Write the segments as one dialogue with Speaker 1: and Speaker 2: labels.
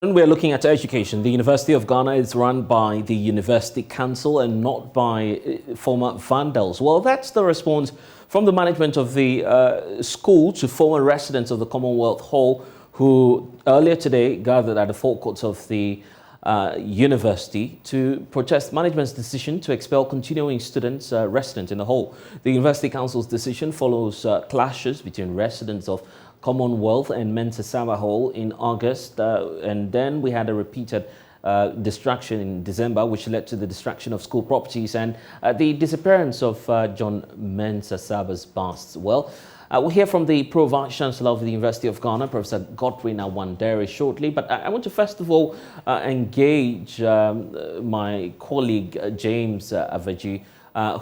Speaker 1: When we're looking at education, the University of Ghana is run by the University Council and not by former vandals. Well, that's the response from the management of the school to former residents of the Commonwealth Hall who earlier today gathered at the forecourts of the university to protest management's decision to expel continuing students resident in the hall. The University Council's decision follows clashes between residents of Commonwealth and Mensa Sogah Hall in August, and then we had a repeated distraction in December, which led to the destruction of school properties and the disappearance of John Mensa Sogah's bust. Well, we'll hear from the Pro-Vice Chancellor of the University of Ghana, Professor Godwin Awandere, shortly, but I want to first of all engage my colleague James Avaji,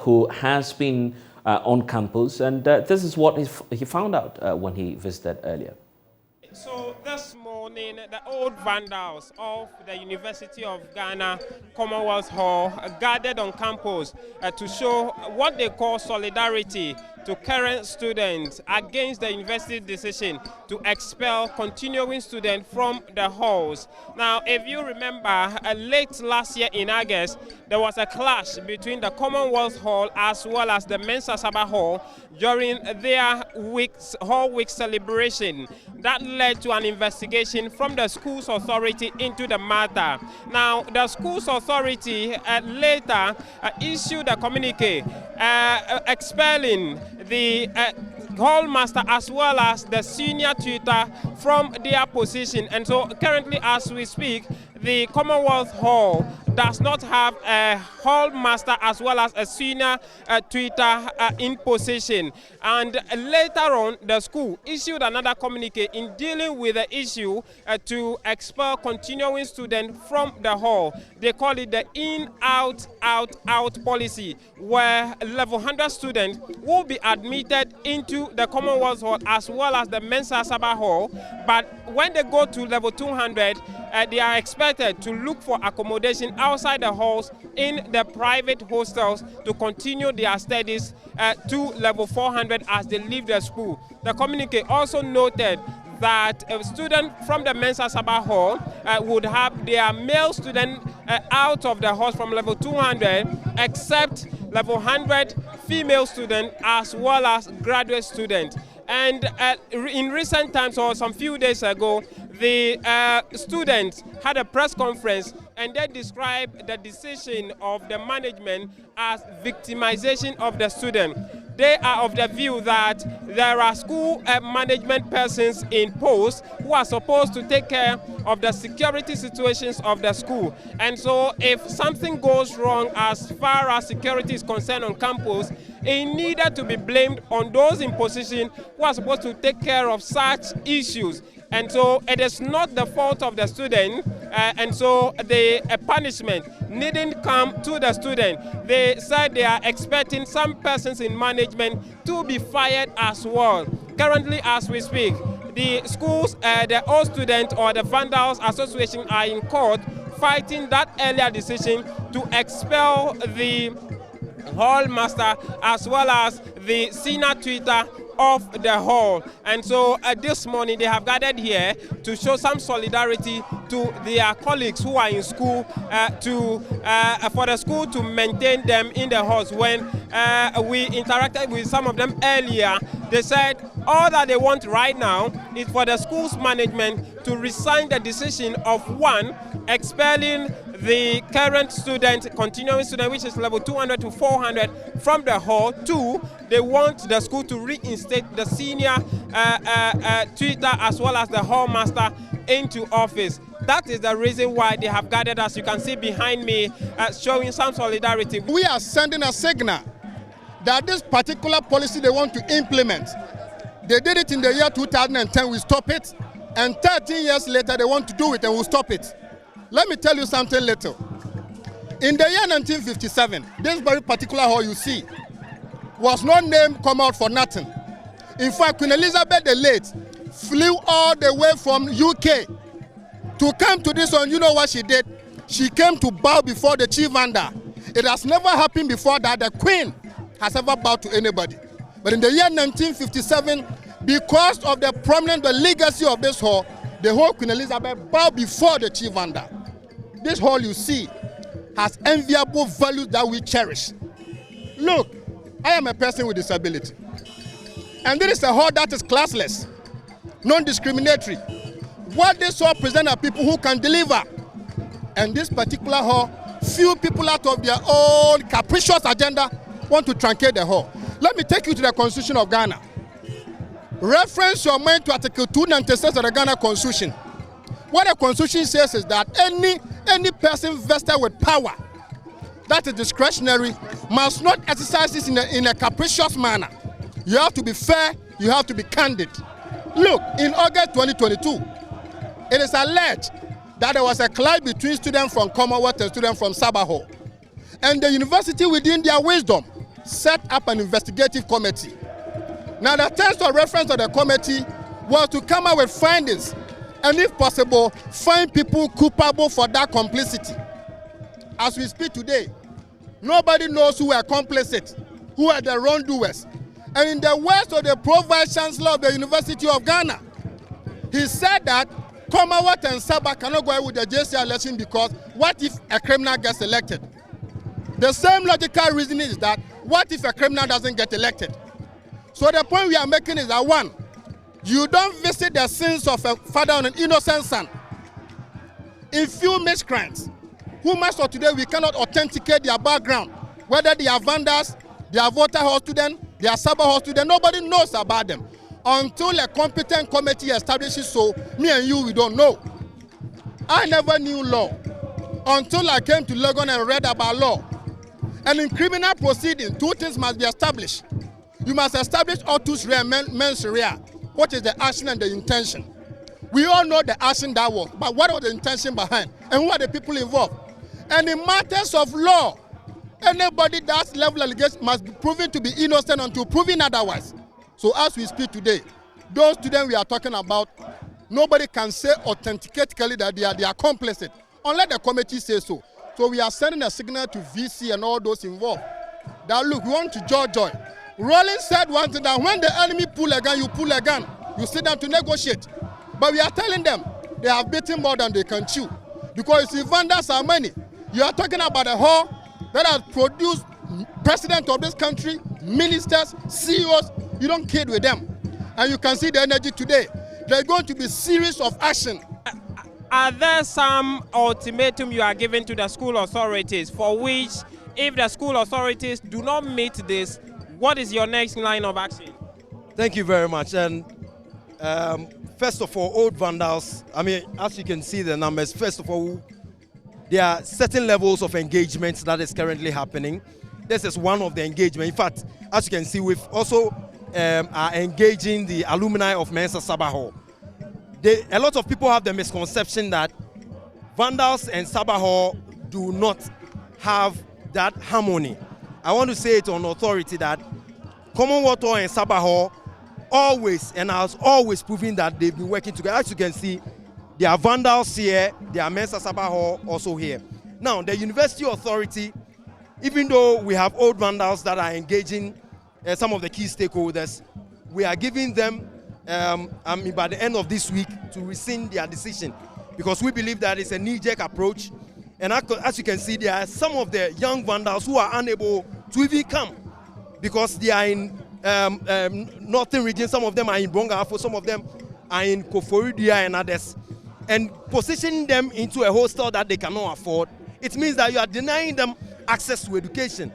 Speaker 1: who has been on campus, and this is what he found out when he visited earlier.
Speaker 2: So this morning, the old vandals of the University of Ghana Commonwealth Hall gathered on campus to show what they call solidarity to current students against the university decision to expel continuing students from the halls. Now, if you remember, late last year in August, there was a clash between the Commonwealth Hall as well as the Mensa Sogah Hall during their Hall Week celebration. That led to an investigation from the school's authority into the matter. Now, the school's authority later issued a communique expelling the hallmaster as well as the senior tutor from their position. And so currently as we speak, the Commonwealth Hall does not have a hallmaster as well as a senior tutor in position. And later on, the school issued another communique in dealing with the issue to expel continuing students from the hall. They call it the in, out, out, out policy, where level 100 students will be admitted into the Commonwealth Hall as well as the Mensa Sogah Hall. But when they go to level 200, they are expected to look for accommodation outside the halls in the private hostels to continue their studies to level 400 as they leave the school. The communique also noted that a student from the Mensa Sogah Hall would have their male student out of the halls from level 200, except level 100 female student as well as graduate student. And in recent times, or some few days ago, the students had a press conference and they described the decision of the management as victimization of the student. They are of the view that there are school management persons in post who are supposed to take care of the security situations of the school. And so if something goes wrong as far as security is concerned on campus, it needed to be blamed on those in position who are supposed to take care of such issues. And so it is not the fault of the student, and so the punishment needn't come to the student. They said they are expecting some persons in management to be fired as well. Currently, as we speak, the schools, the All Student or the Vandals Association are in court fighting that earlier decision to expel the hallmaster as well as the senior tutor of the hall. And so this morning they have gathered here to show some solidarity to their colleagues who are in school for the school to maintain them in the halls. When we interacted with some of them earlier, they said all that they want right now is for the school's management to resign the decision of one, expelling the current student, continuing student, which is level 200 to 400 from the hall. Two, they want the school to reinstate the senior tutor as well as the hallmaster into office. That is the reason why they have gathered, as you can see behind me, showing some solidarity.
Speaker 3: We are sending a signal that this particular policy they want to implement, they did it in the year 2010, we stop it, and 13 years later they want to do it and we'll stop it. Let me tell you something little. In the year 1957, this very particular hall you see was not named come out for nothing. In fact, Queen Elizabeth the Late flew all the way from UK to come to this one. You know what she did? She came to bow before the chief vandal. It has never happened before that the Queen has ever bowed to anybody. But in the year 1957, because of the prominent legacy of this hall, The whole Queen Elizabeth bowed before the chief vandal. This hall you see has enviable values that we cherish. Look, I am a person with disability. And this is a hall that is classless, non-discriminatory. What this hall presents are people who can deliver. And this particular hall, few people out of their own capricious agenda want to truncate the hall. Let me take you to the Constitution of Ghana. Reference your mind to Article 296 of the Ghana Constitution. What the Constitution says is that any person vested with power that is discretionary must not exercise this in a capricious manner. You have to be fair, you have to be candid. Look, in August 2022, it is alleged that there was a clash between students from Commonwealth and students from Sogah. And the university, within their wisdom, set up an investigative committee. Now, the text of reference of the committee was to come up with findings and, if possible, find people culpable for that complicity. As we speak today, nobody knows who were complicit, who are the wrongdoers. And in the words of the Pro-Vice Chancellor of the University of Ghana, he said that Commonwealth and Sogah cannot go ahead with the JCI election because what if a criminal gets elected? The same logical reasoning is that what if a criminal doesn't get elected? So the point we are making is that, one, you don't visit the sins of a father on an innocent son. In few miscreants, who much of today we cannot authenticate their background, whether they are vandals, they are voter hall students, they are Sogah hall students, nobody knows about them. Until a competent committee establishes so, me and you, we don't know. I never knew law until I came to Legon and read about law. And in criminal proceedings, two things must be established. You must establish autus rea mens rea, what is the action and the intention. We all know the action that was, but what was the intention behind? And who are the people involved? And in matters of law, anybody that's level allegation must be proven to be innocent until proven otherwise. So as we speak today, those students we are talking about, nobody can say authenticatically that they are complicit, unless the committee says so. So we are sending a signal to VC and all those involved that, look, we want to joy. Rollins said one thing, that when the enemy pull a gun, you pull a gun. You sit down to negotiate. But we are telling them they have beaten more than they can chew. Because you see, vandals are many. You are talking about a hall that has produced president of this country, ministers, CEOs. You don't kid with them. And you can see the energy today. There's going to be a series of action.
Speaker 2: Are there some ultimatum you are giving to the school authorities for which, if the school authorities do not meet this, what is your next line of action?
Speaker 4: Thank you very much. And first of all, old vandals, I mean, as you can see the numbers, first of all, there are certain levels of engagement that is currently happening. This is one of the engagement. In fact, as you can see, we've also are engaging the alumni of Mensa Sogah Hall. A lot of people have the misconception that vandals and Sogah Hall do not have that harmony. I want to say it on authority that Commonwealth Hall and Sogah Hall always and has always proven that they've been working together. As you can see, there are vandals here, there are Mensa Sogah Hall also here. Now, the university authority, even though we have old vandals that are engaging some of the key stakeholders, we are giving them by the end of this week to rescind their decision, because we believe that it's a knee-jerk approach. And as you can see, there are some of the young vandals who are unable to even come because they are in northern region. Some of them are in Brongafo, some of them are in Koforidia and others. And positioning them into a hostel that they cannot afford, it means that you are denying them access to education.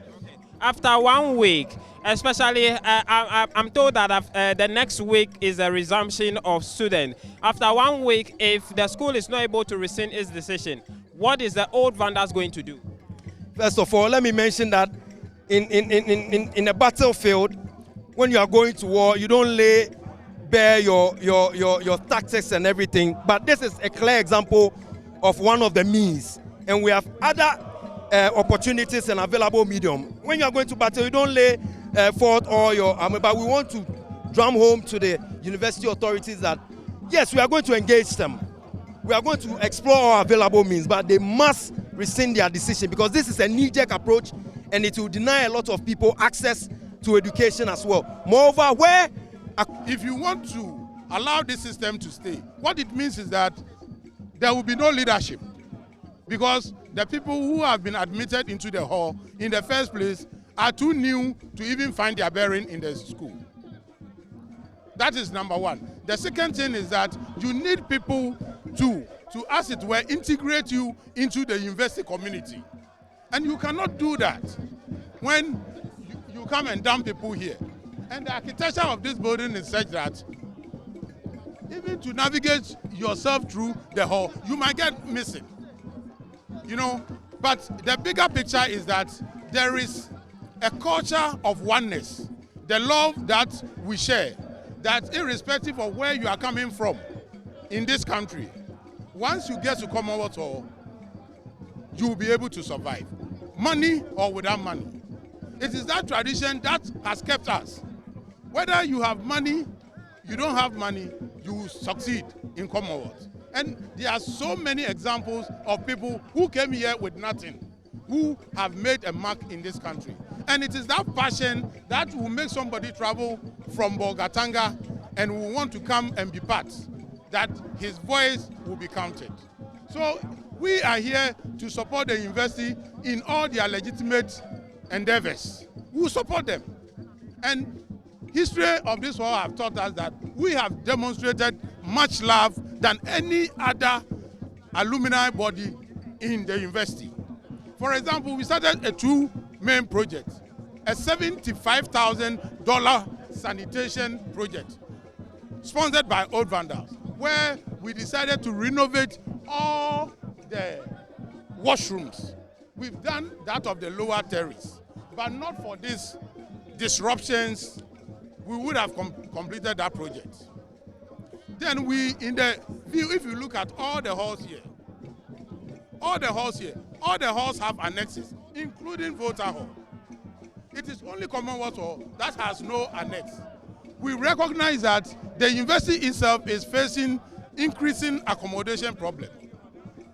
Speaker 2: After 1 week, especially, I'm told that the next week is a resumption of students. After 1 week, if the school is not able to rescind its decision, what is the old vandals going to do?
Speaker 4: First of all, let me mention that in a battlefield, when you are going to war, you don't lay bare your tactics and everything. But this is a clear example of one of the means. And we have other opportunities and available medium. When you are going to battle, you don't lay forth all your army, but we want to drum home to the university authorities that, yes, we are going to engage them. We are going to explore our available means, but they must rescind their decision, because this is a knee-jerk approach and it will deny a lot of people access to education as well. Moreover,
Speaker 5: if you want to
Speaker 3: allow this system to stay. What it means is that there will be no leadership, because the people who have been admitted into the hall in the first place are too new to even find their bearing in the school. That is number one. The second thing is that you need people to as it were, integrate you into the university community. And you cannot do that when you come and dump people here. And the architecture of this building is such that even to navigate yourself through the hall, you might get missing. You know, but the bigger picture is that there is a culture of oneness, the love that we share, that irrespective of where you are coming from in this country, once you get to Commonwealth Hall, you will be able to survive, money or without money. It is that tradition that has kept us. Whether you have money, you don't have money, you will succeed in Commonwealth. And there are so many examples of people who came here with nothing, who have made a mark in this country. And it is that passion that will make somebody travel from Bolgatanga and will want to come and be part, that his voice will be counted. So we are here to support the university in all their legitimate endeavors. We will support them. And history of this war have taught us that we have demonstrated much love than any other alumni body in the university. For example, we started a two main project, a $75,000 sanitation project sponsored by Old Vandals, where we decided to renovate all the washrooms. We've done that of the lower terrace, but not for these disruptions, we would have completed that project. Then if you look at all the halls here, all the halls have annexes, including voter hall. It is only Commonwealth Hall that has no annex. We recognize that the university itself is facing increasing accommodation problem.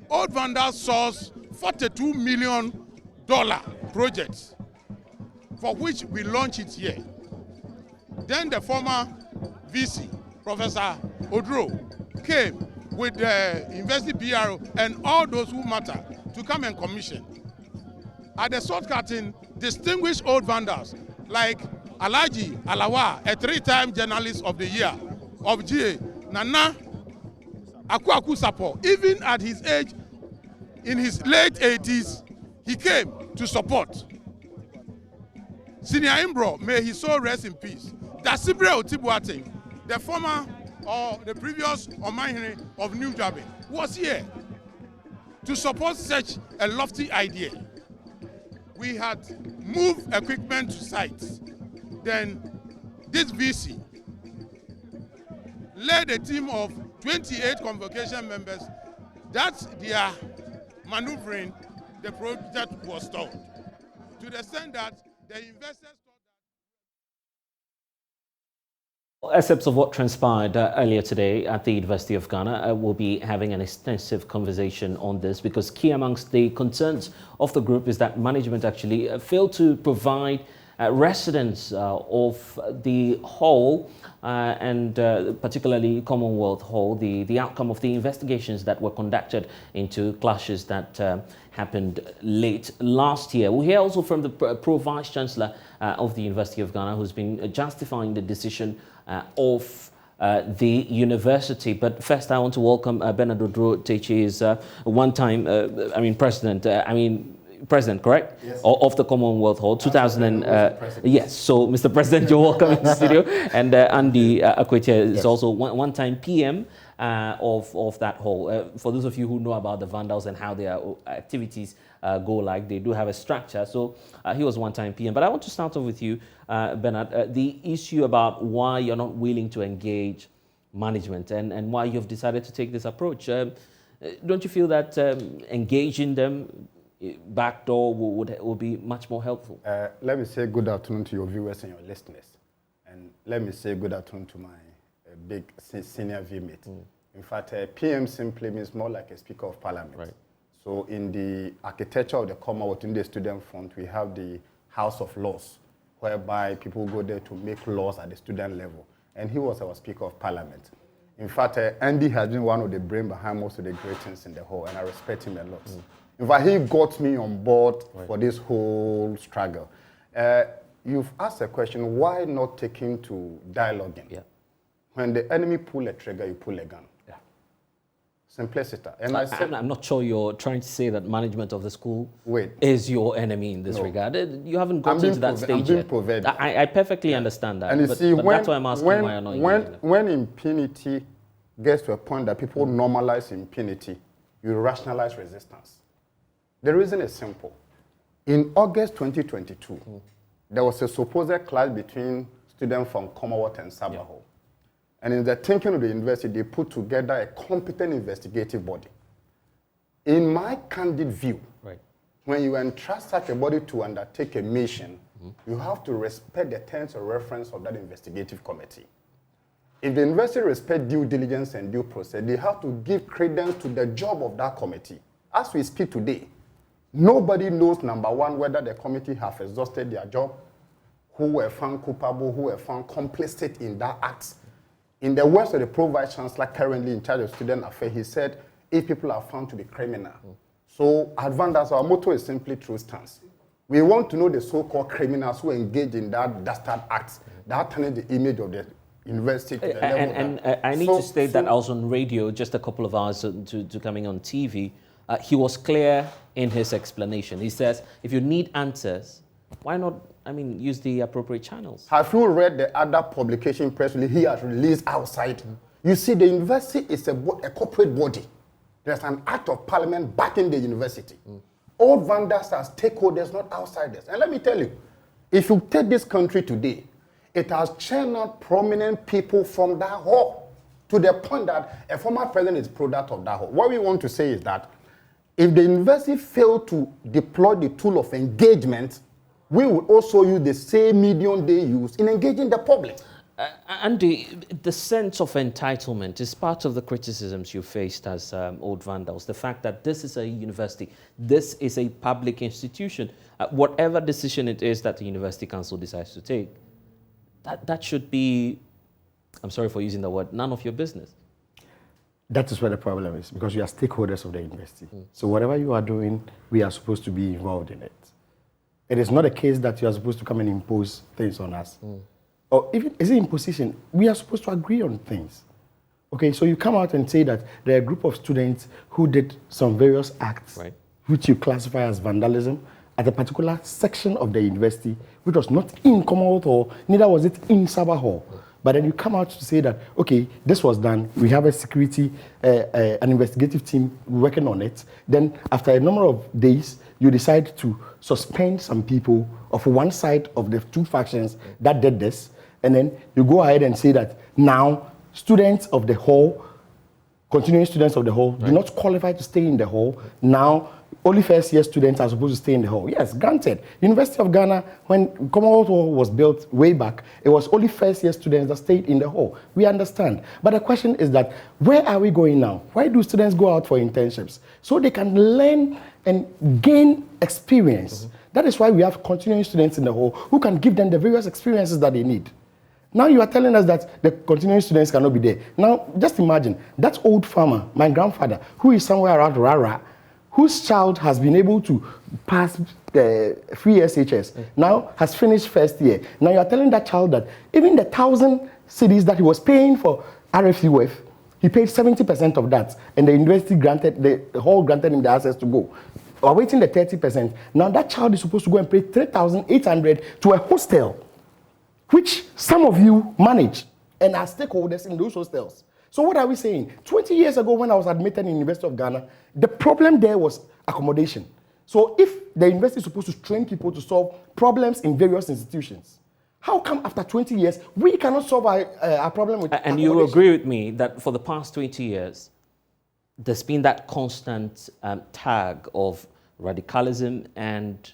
Speaker 3: Old Vandals sourced $42 million projects, for which we launched it here. Then the former VC, Professor Odro, came with the university PRO and all those who matter to come and commission. At the sword cutting, distinguished Old Vandals like Alaji Alawa, a three-time journalist of the year of GA, Nana Akwaku Sapo, even at his age, in his late 80s, he came to support. Senior Imbro, may his soul rest in peace. Dasibre Otibuating, the former or the previous Omahiri of New Jabe, was here to support such a lofty idea. We had moved equipment to sites. Then this VC led a team of 28 convocation members that they are maneuvering, the project was stalled. To the extent that the investors
Speaker 1: Excerpts of what transpired earlier today at the University of Ghana. We'll be having an extensive conversation on this, because key amongst the concerns of the group is that management actually failed to provide residents of the hall and particularly Commonwealth Hall, the outcome of the investigations that were conducted into clashes that happened late last year. We'll hear also from the Pro-Vice Chancellor of the University of Ghana, who's been justifying the decision of the university. But first, I want to welcome Bernard Odro Techi's one-time, President, correct?
Speaker 5: Yes.
Speaker 1: Of the Commonwealth Hall, 2000. Yes. So, Mr. President, you're welcome in the studio. And Andy Akweche is also one-time PM of that hall. For those of you who know about the Vandals and how their activities go like, they do have a structure. So he was one-time PM. But I want to start off with you, Bernard, the issue about why you're not willing to engage management and why you've decided to take this approach. Don't you feel that engaging them backdoor would be much more helpful?
Speaker 5: Let me say good afternoon to your viewers and your listeners. And let me say good afternoon to my big senior V-mate. In fact, PM simply means more like a Speaker of Parliament. Right. So in the architecture of the Commonwealth, in the student front, we have the House of Laws, whereby people go there to make laws at the student level. And he was our Speaker of Parliament. In fact, Andy has been one of the brain behind most of the great things in the hall, and I respect him a lot. In fact, he got me on board for this whole struggle. You've asked a question, why not take him to dialoguing?
Speaker 1: Yeah.
Speaker 5: When the enemy pull a trigger, you pull a gun. Yeah. Simplicity. And I said,
Speaker 1: I'm not sure you're trying to say that management of the school
Speaker 5: Wait.
Speaker 1: is your enemy in this regard. You haven't gotten to that stage yet. I perfectly understand that.
Speaker 5: And you see,
Speaker 1: but that's why I'm asking why you're not using it.
Speaker 5: When impunity gets to a point that people normalize impunity, you rationalize resistance. The reason is simple. In August 2022, there was a supposed clash between students from Commonwealth and Sogah Hall. And in the thinking of the university, they put together a competent investigative body. In my candid view, when you entrust such a body to undertake a mission, you have to respect the terms of reference of that investigative committee. If the university respects due diligence and due process, they have to give credence to the job of that committee. As we speak today, nobody knows, number one, whether the committee have exhausted their job, who were found culpable, who were found complicit in that act. In the words of the Pro-Vice Chancellor currently in charge of student affairs, he said, if people are found to be criminal. So at Vandas, our motto is simply true stance. We want to know the so-called criminals who engage in that dastard acts that turn the image of the university to the level
Speaker 1: and I need to state that I was on radio just a couple of hours to coming on TV. He was clear in his explanation. He says, if you need answers, why not, use the appropriate channels?
Speaker 5: Have you read the other publication press release he has released outside? You see, the university is a corporate body. There's an act of parliament backing the university. All vendors are stakeholders, not outsiders. And let me tell you, if you take this country today, it has churned out prominent people from that hall to the point that a former president is product of that hall. What we want to say is that if the university failed to deploy the tool of engagement, we will also use the same medium they use in engaging the public.
Speaker 1: Andy, the sense of entitlement is part of the criticisms you faced as Old Vandals. The fact that this is a university, this is a public institution. Whatever decision it is that the University Council decides to take, that should be, I'm sorry for using the word, none of your business.
Speaker 6: That is where the problem is, because we are stakeholders of the university. So whatever you are doing, we are supposed to be involved in it. It is not a case that you are supposed to come and impose things on us. Or even, is it imposition? We are supposed to agree on things. Okay, so you come out and say that there are a group of students who did some various acts, which you classify as vandalism, at a particular section of the university, which was not in Commonwealth Hall, neither was it in Sogah Hall. But then you come out to say that, okay, this was done, we have a security, an investigative team working on it. Then after a number of days, you decide to suspend some people of one side of the two factions that did this. And then you go ahead and say that now students of the hall, continuing students of the hall, do not qualify to stay in the hall. Now, only first year students are supposed to stay in the hall. Yes, granted. University of Ghana, when Commonwealth Hall was built way back, it was only first year students that stayed in the hall. We understand. But the question is that, where are we going now? Why do students go out for internships? So they can learn and gain experience. That is why we have continuing students in the hall who can give them the various experiences that they need. Now you are telling us that the continuing students cannot be there. Now, just imagine, that old farmer, my grandfather, who is somewhere around Rara, whose child has been able to pass the free SHS, now has finished first year. Now you are telling that child that even the 1,000 cedis that he was paying for RFU with, he paid 70% of that, and the university granted, the hall granted him the access to go. Awaiting the 30%. Now that child is supposed to go and pay 3,800 to a hostel, which some of you manage and are stakeholders in those hostels. So what are we saying? 20 years ago when I was admitted in the University of Ghana, the problem there was accommodation. So if the university is supposed to train people to solve problems in various institutions, how come after 20 years we cannot solve our problem with
Speaker 1: And you agree with me that for the past 20 years, there's been that constant tag of radicalism and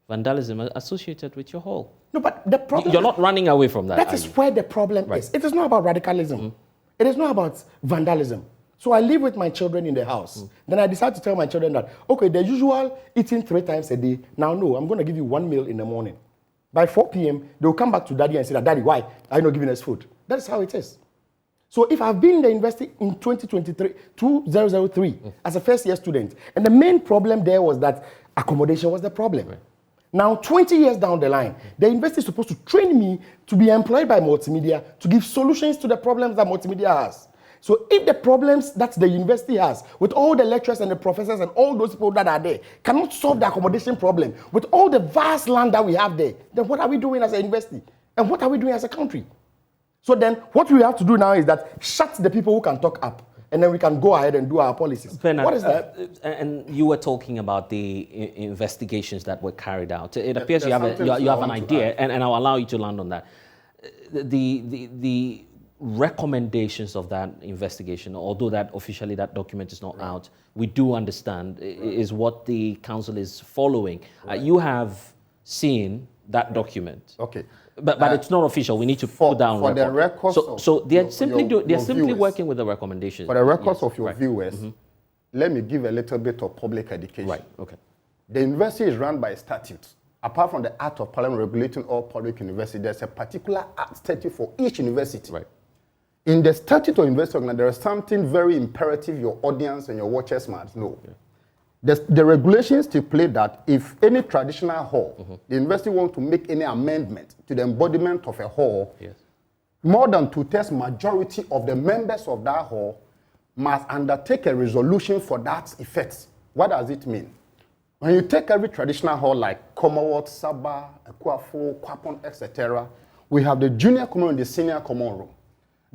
Speaker 1: vandalism associated with your hall.
Speaker 6: No, but the problem...
Speaker 1: You're not running away from that.
Speaker 6: That is where the problem is. It is not about radicalism. It is not about vandalism. So I live with my children in the house. Then I decide to tell my children that, okay, the usual eating 3 times a day. Now, no, I'm going to give you 1 meal in the morning. By 4 p.m., they'll come back to daddy and say, Daddy, why are you not giving us food? That is how it is. So if I've been in the university in 2003, as a first-year student, and the main problem there was that accommodation was the problem. Right. Now, 20 years down the line, the university is supposed to train me to be employed by multimedia to give solutions to the problems that multimedia has. So if the problems that the university has, with all the lecturers and the professors and all those people that are there, cannot solve the accommodation problem, with all the vast land that we have there, then what are we doing as a university? And what are we doing as a country? So then what we have to do now is that shut the people who can talk up, and then we can go ahead and do our policies.
Speaker 1: Bernard,
Speaker 6: what is that?
Speaker 1: And you were talking about the investigations that were carried out. It appears you have an idea, and I'll allow you to land on that. The recommendations of that investigation, although that officially that document is not out, we do understand is what the council is following. You have seen that document.
Speaker 5: Okay.
Speaker 1: But it's not official. We need to put down
Speaker 5: for the records.
Speaker 1: So they're simply working with the recommendations.
Speaker 5: For the records of your viewers, let me give a little bit of public education.
Speaker 1: Right. Okay.
Speaker 5: The university is run by statute. Apart from the Act of Parliament regulating all public universities, there's a particular statute for each university. Right. In the statute of university, there is something very imperative your audience and your watchers must know. Yeah. The regulations stipulate that if any traditional hall, the university wants to make any amendment to the embodiment of a hall, more than 2/3 majority of the members of that hall must undertake a resolution for that effect. What does it mean? When you take every traditional hall like Commonwealth, Sogah, Ekwafo, Kwapon, etc., we have the junior common room and the senior common room.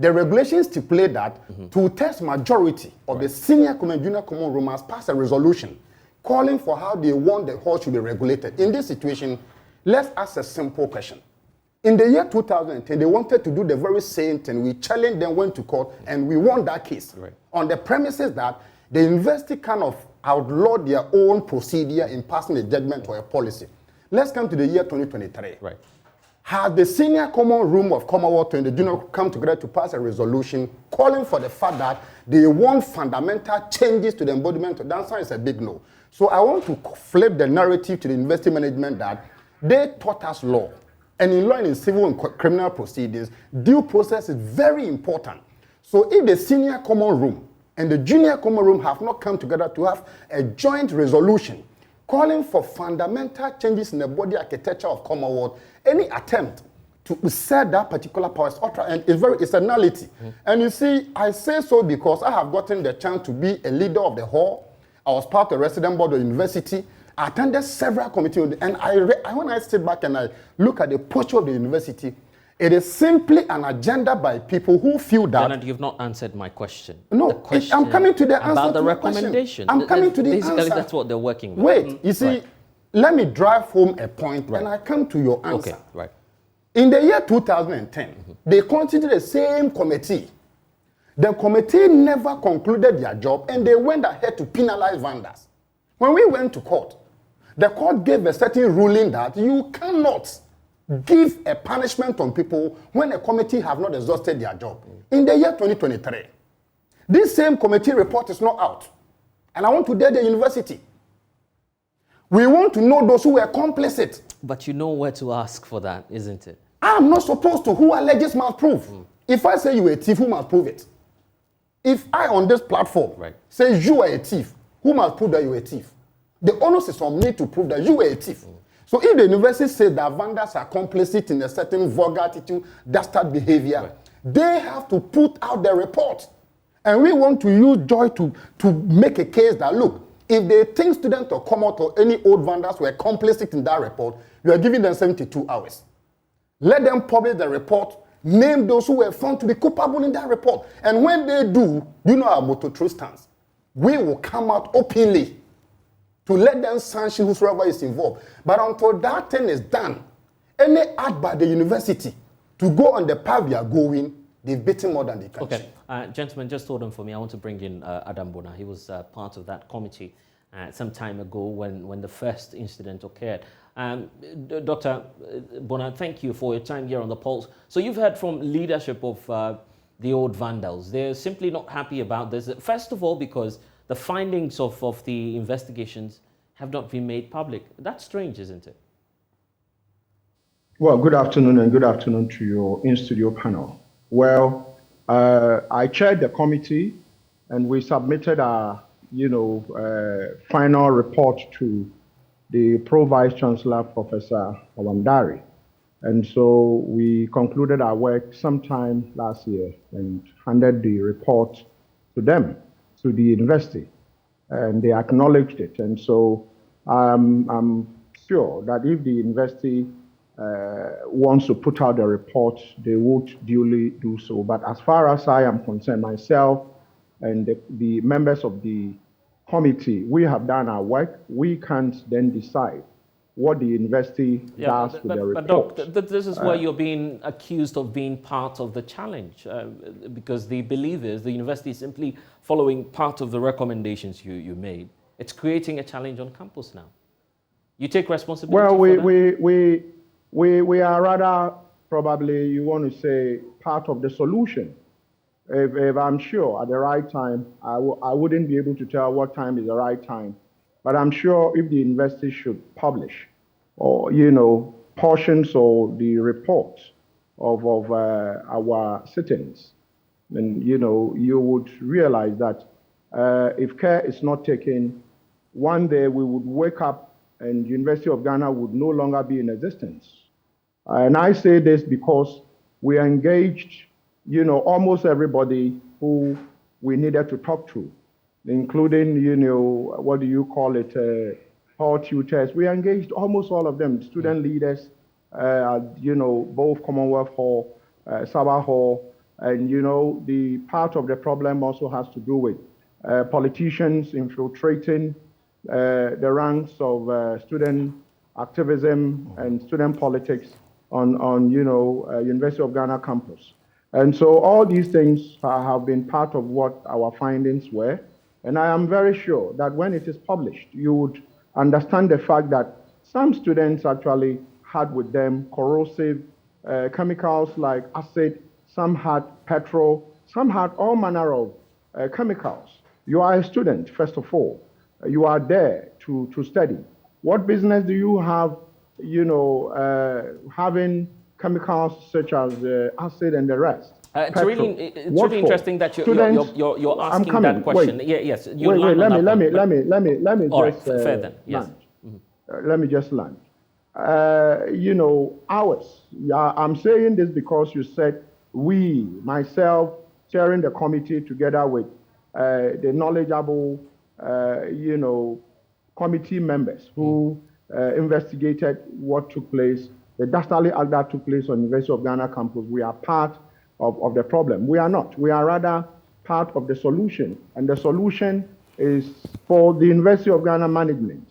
Speaker 5: The regulations stipulate that 2/3 majority of the senior common and junior common room must pass a resolution calling for how they want the hall should be regulated. In this situation, let's ask a simple question. In the year 2010, they wanted to do the very same thing. We challenged them, went to court, and we won that case on the premises that the university kind of outlawed their own procedure in passing a judgment or a policy. Let's come to the year 2023. Right. Has the senior common room of Commonwealth and the junior come together to pass a resolution calling for the fact that they want fundamental changes to the embodiment? The answer is a big no. So I want to flip the narrative to the university management that they taught us law. And in law and in civil and criminal proceedings, due process is very important. So if the senior common room and the junior common room have not come together to have a joint resolution calling for fundamental changes in the body architecture of Commonwealth, any attempt to set that particular power is ultra, and it's a nullity. And you see, I say so because I have gotten the chance to be a leader of the hall. I was part of the resident board of the university. I attended several committees, and when I sit back and I look at the posture of the university, it is simply an agenda by people who feel that...
Speaker 1: Bernard, you've not answered my question.
Speaker 5: No, I'm coming to the answer
Speaker 1: about the
Speaker 5: to
Speaker 1: recommendation.
Speaker 5: I'm coming to the answer.
Speaker 1: Basically, that's what they're working with.
Speaker 5: Wait, you see, let me drive home a point, and I come to your answer.
Speaker 1: Okay, right.
Speaker 5: In the year 2010, they constituted the same committee. The committee never concluded their job, and they went ahead to penalize vendors. When we went to court, the court gave a certain ruling that you cannot give a punishment on people when a committee have not exhausted their job. In the year 2023, this same committee report is not out. And I want to dare the university. We want to know those who were complicit.
Speaker 1: But you know where to ask for that, isn't it?
Speaker 5: I'm not supposed to. Who alleges must prove. If I say you are a thief, who must prove it? If I on this platform say you are a thief, who must prove that you are a thief? The onus is on me to prove that you are a thief. So if the university says that vendors are complicit in a certain vulgar attitude, dastard behavior, they have to put out the report. And we want to use Joy to make a case that, look, if they think students or come out or any old vendors were complicit in that report, you are giving them 72 hours. Let them publish the report, name those who were found to be culpable in that report. And when they do, you know our motto, true stance. We will come out openly to let them sanction whosoever is involved. But until that thing is done, any act by the university to go on the path they are going, they've beaten more than they can.
Speaker 1: Okay, gentlemen, just hold on for me. I want to bring in Adam Bona. He was part of that committee some time ago when the first incident occurred. Dr. Bona, thank you for your time here on The Pulse. So you've heard from leadership of the old vandals. They're simply not happy about this. First of all, because the findings of the investigations have not been made public. That's strange, isn't it?
Speaker 7: Well, good afternoon, and good afternoon to your in-studio panel. Well, I chaired the committee, and we submitted our, final report to the Pro Vice Chancellor, Professor Owandari. And so we concluded our work sometime last year and handed the report to them, to the university, and they acknowledged it. And so I'm sure that if the university wants to put out a report, they would duly do so. But as far as I am concerned, myself and the members of the committee, we have done our work. We can't then decide what the university does with the report.
Speaker 1: But Doc, this is where you're being accused of being part of the challenge, because the belief is the university is simply following part of the recommendations you made. It's creating a challenge on campus now. You take responsibility for that?
Speaker 7: We are rather, probably, you want to say, part of the solution. If I'm sure at the right time, I wouldn't be able to tell what time is the right time. But I'm sure if the university should publish, or portions of the reports of our sittings, then you would realize that if care is not taken, one day we would wake up and the University of Ghana would no longer be in existence. And I say this because we engaged, almost everybody who we needed to talk to, including, what do you call it, hall tutors. We engaged almost all of them, student leaders, both Commonwealth Hall, Sogah Hall, and, the part of the problem also has to do with politicians infiltrating the ranks of student activism and student politics on University of Ghana campus. And so all these things have been part of what our findings were. And I am very sure that when it is published, you would understand the fact that some students actually had with them corrosive chemicals like acid, some had petrol, some had all manner of chemicals. You are a student, first of all. You are there to study. What business do you have, having chemicals such as acid and the rest?
Speaker 1: It's really interesting that you're asking that question.
Speaker 7: Wait.
Speaker 1: Yes.
Speaker 7: Let me
Speaker 1: all
Speaker 7: just
Speaker 1: right, fair then. Yes.
Speaker 7: Land. Mm-hmm. Let me just land. Ours. Yeah, I'm saying this because you said we, myself, chairing the committee together with the knowledgeable, committee members who investigated what took place, the dastardly act that took place on University of Ghana campus. We are part of the problem. We are not. We are rather part of the solution. And the solution is for the University of Ghana management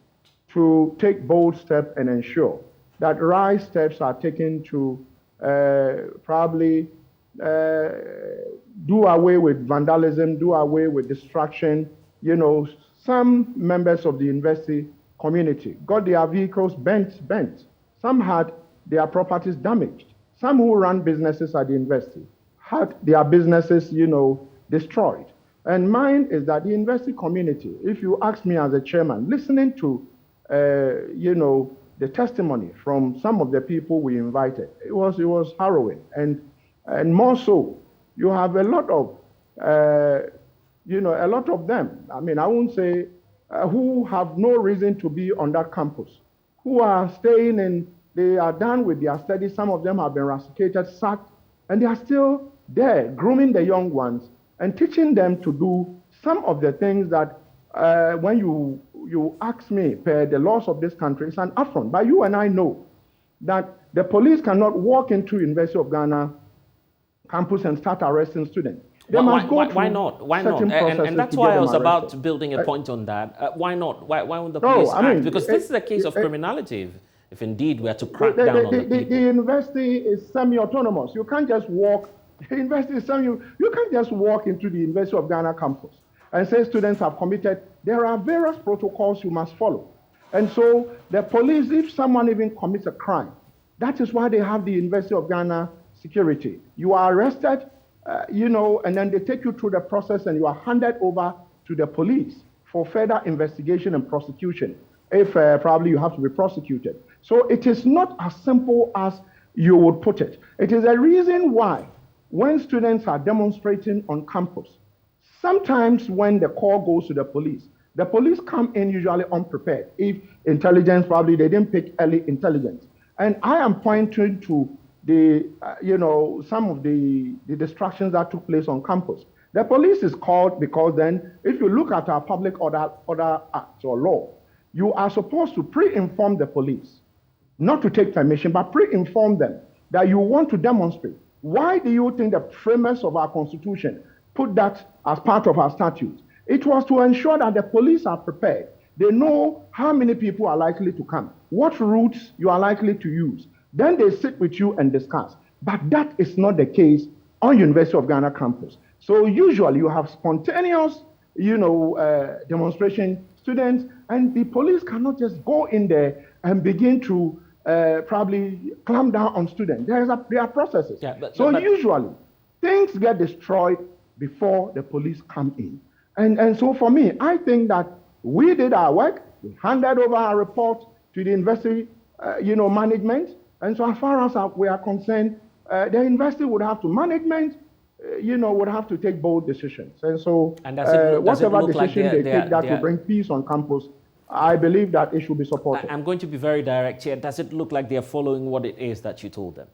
Speaker 7: to take bold steps and ensure that right steps are taken to probably do away with vandalism, do away with destruction. Some members of the university community got their vehicles bent. Some had their properties damaged. Some who run businesses at the university had their businesses, destroyed. And mine is that the university community, if you ask me as a chairman, listening to, the testimony from some of the people we invited, it was harrowing. And more so, you have a lot of, a lot of them, I won't say, who have no reason to be on that campus, who are staying in, they are done with their studies. Some of them have been rusticated, sacked, and they are still there, grooming the young ones and teaching them to do some of the things that when you ask me, per the laws of this country, it's an affront. But you and I know that the police cannot walk into University of Ghana campus and start arresting students. They must go
Speaker 1: why not? And that's why I was about building a point on that. Why not? Why won't the police act? Because this is a case of criminality. If indeed we are to crack down on the people.
Speaker 7: The university is semi-autonomous. You can't just walk. The university is you can't just walk into the University of Ghana campus and say students have committed. There are various protocols you must follow. And so the police, if someone even commits a crime, that is why they have the University of Ghana security. You are arrested, and then they take you through the process and you are handed over to the police for further investigation and prosecution, if probably you have to be prosecuted. So it is not as simple as you would put it. It is a reason why when students are demonstrating on campus, sometimes when the call goes to the police come in usually unprepared. If intelligence, probably they didn't pick early intelligence. And I am pointing to the, some of the distractions that took place on campus. The police is called because then, if you look at our public order act or law, you are supposed to pre-inform the police, not to take permission, but pre-inform them that you want to demonstrate. Why do you think the framers of our Constitution put that as part of our statutes? It was to ensure that the police are prepared. They know how many people are likely to come, what routes you are likely to use. Then they sit with you and discuss. But that is not the case on University of Ghana campus. So usually you have spontaneous, demonstration students, and the police cannot just go in there and begin to probably clamp down on students. There are processes.
Speaker 1: Yeah, but
Speaker 7: usually things get destroyed before the police come in. And so for me, I think that we did our work. We handed over our report to the university, management. And so as far as we are concerned, the university would have to management, would have to take bold decisions. And so whatever decision they take that will bring peace on campus, I believe that it should be supported.
Speaker 1: I'm going to be very direct here. Does it look like they're following what it is that you told them?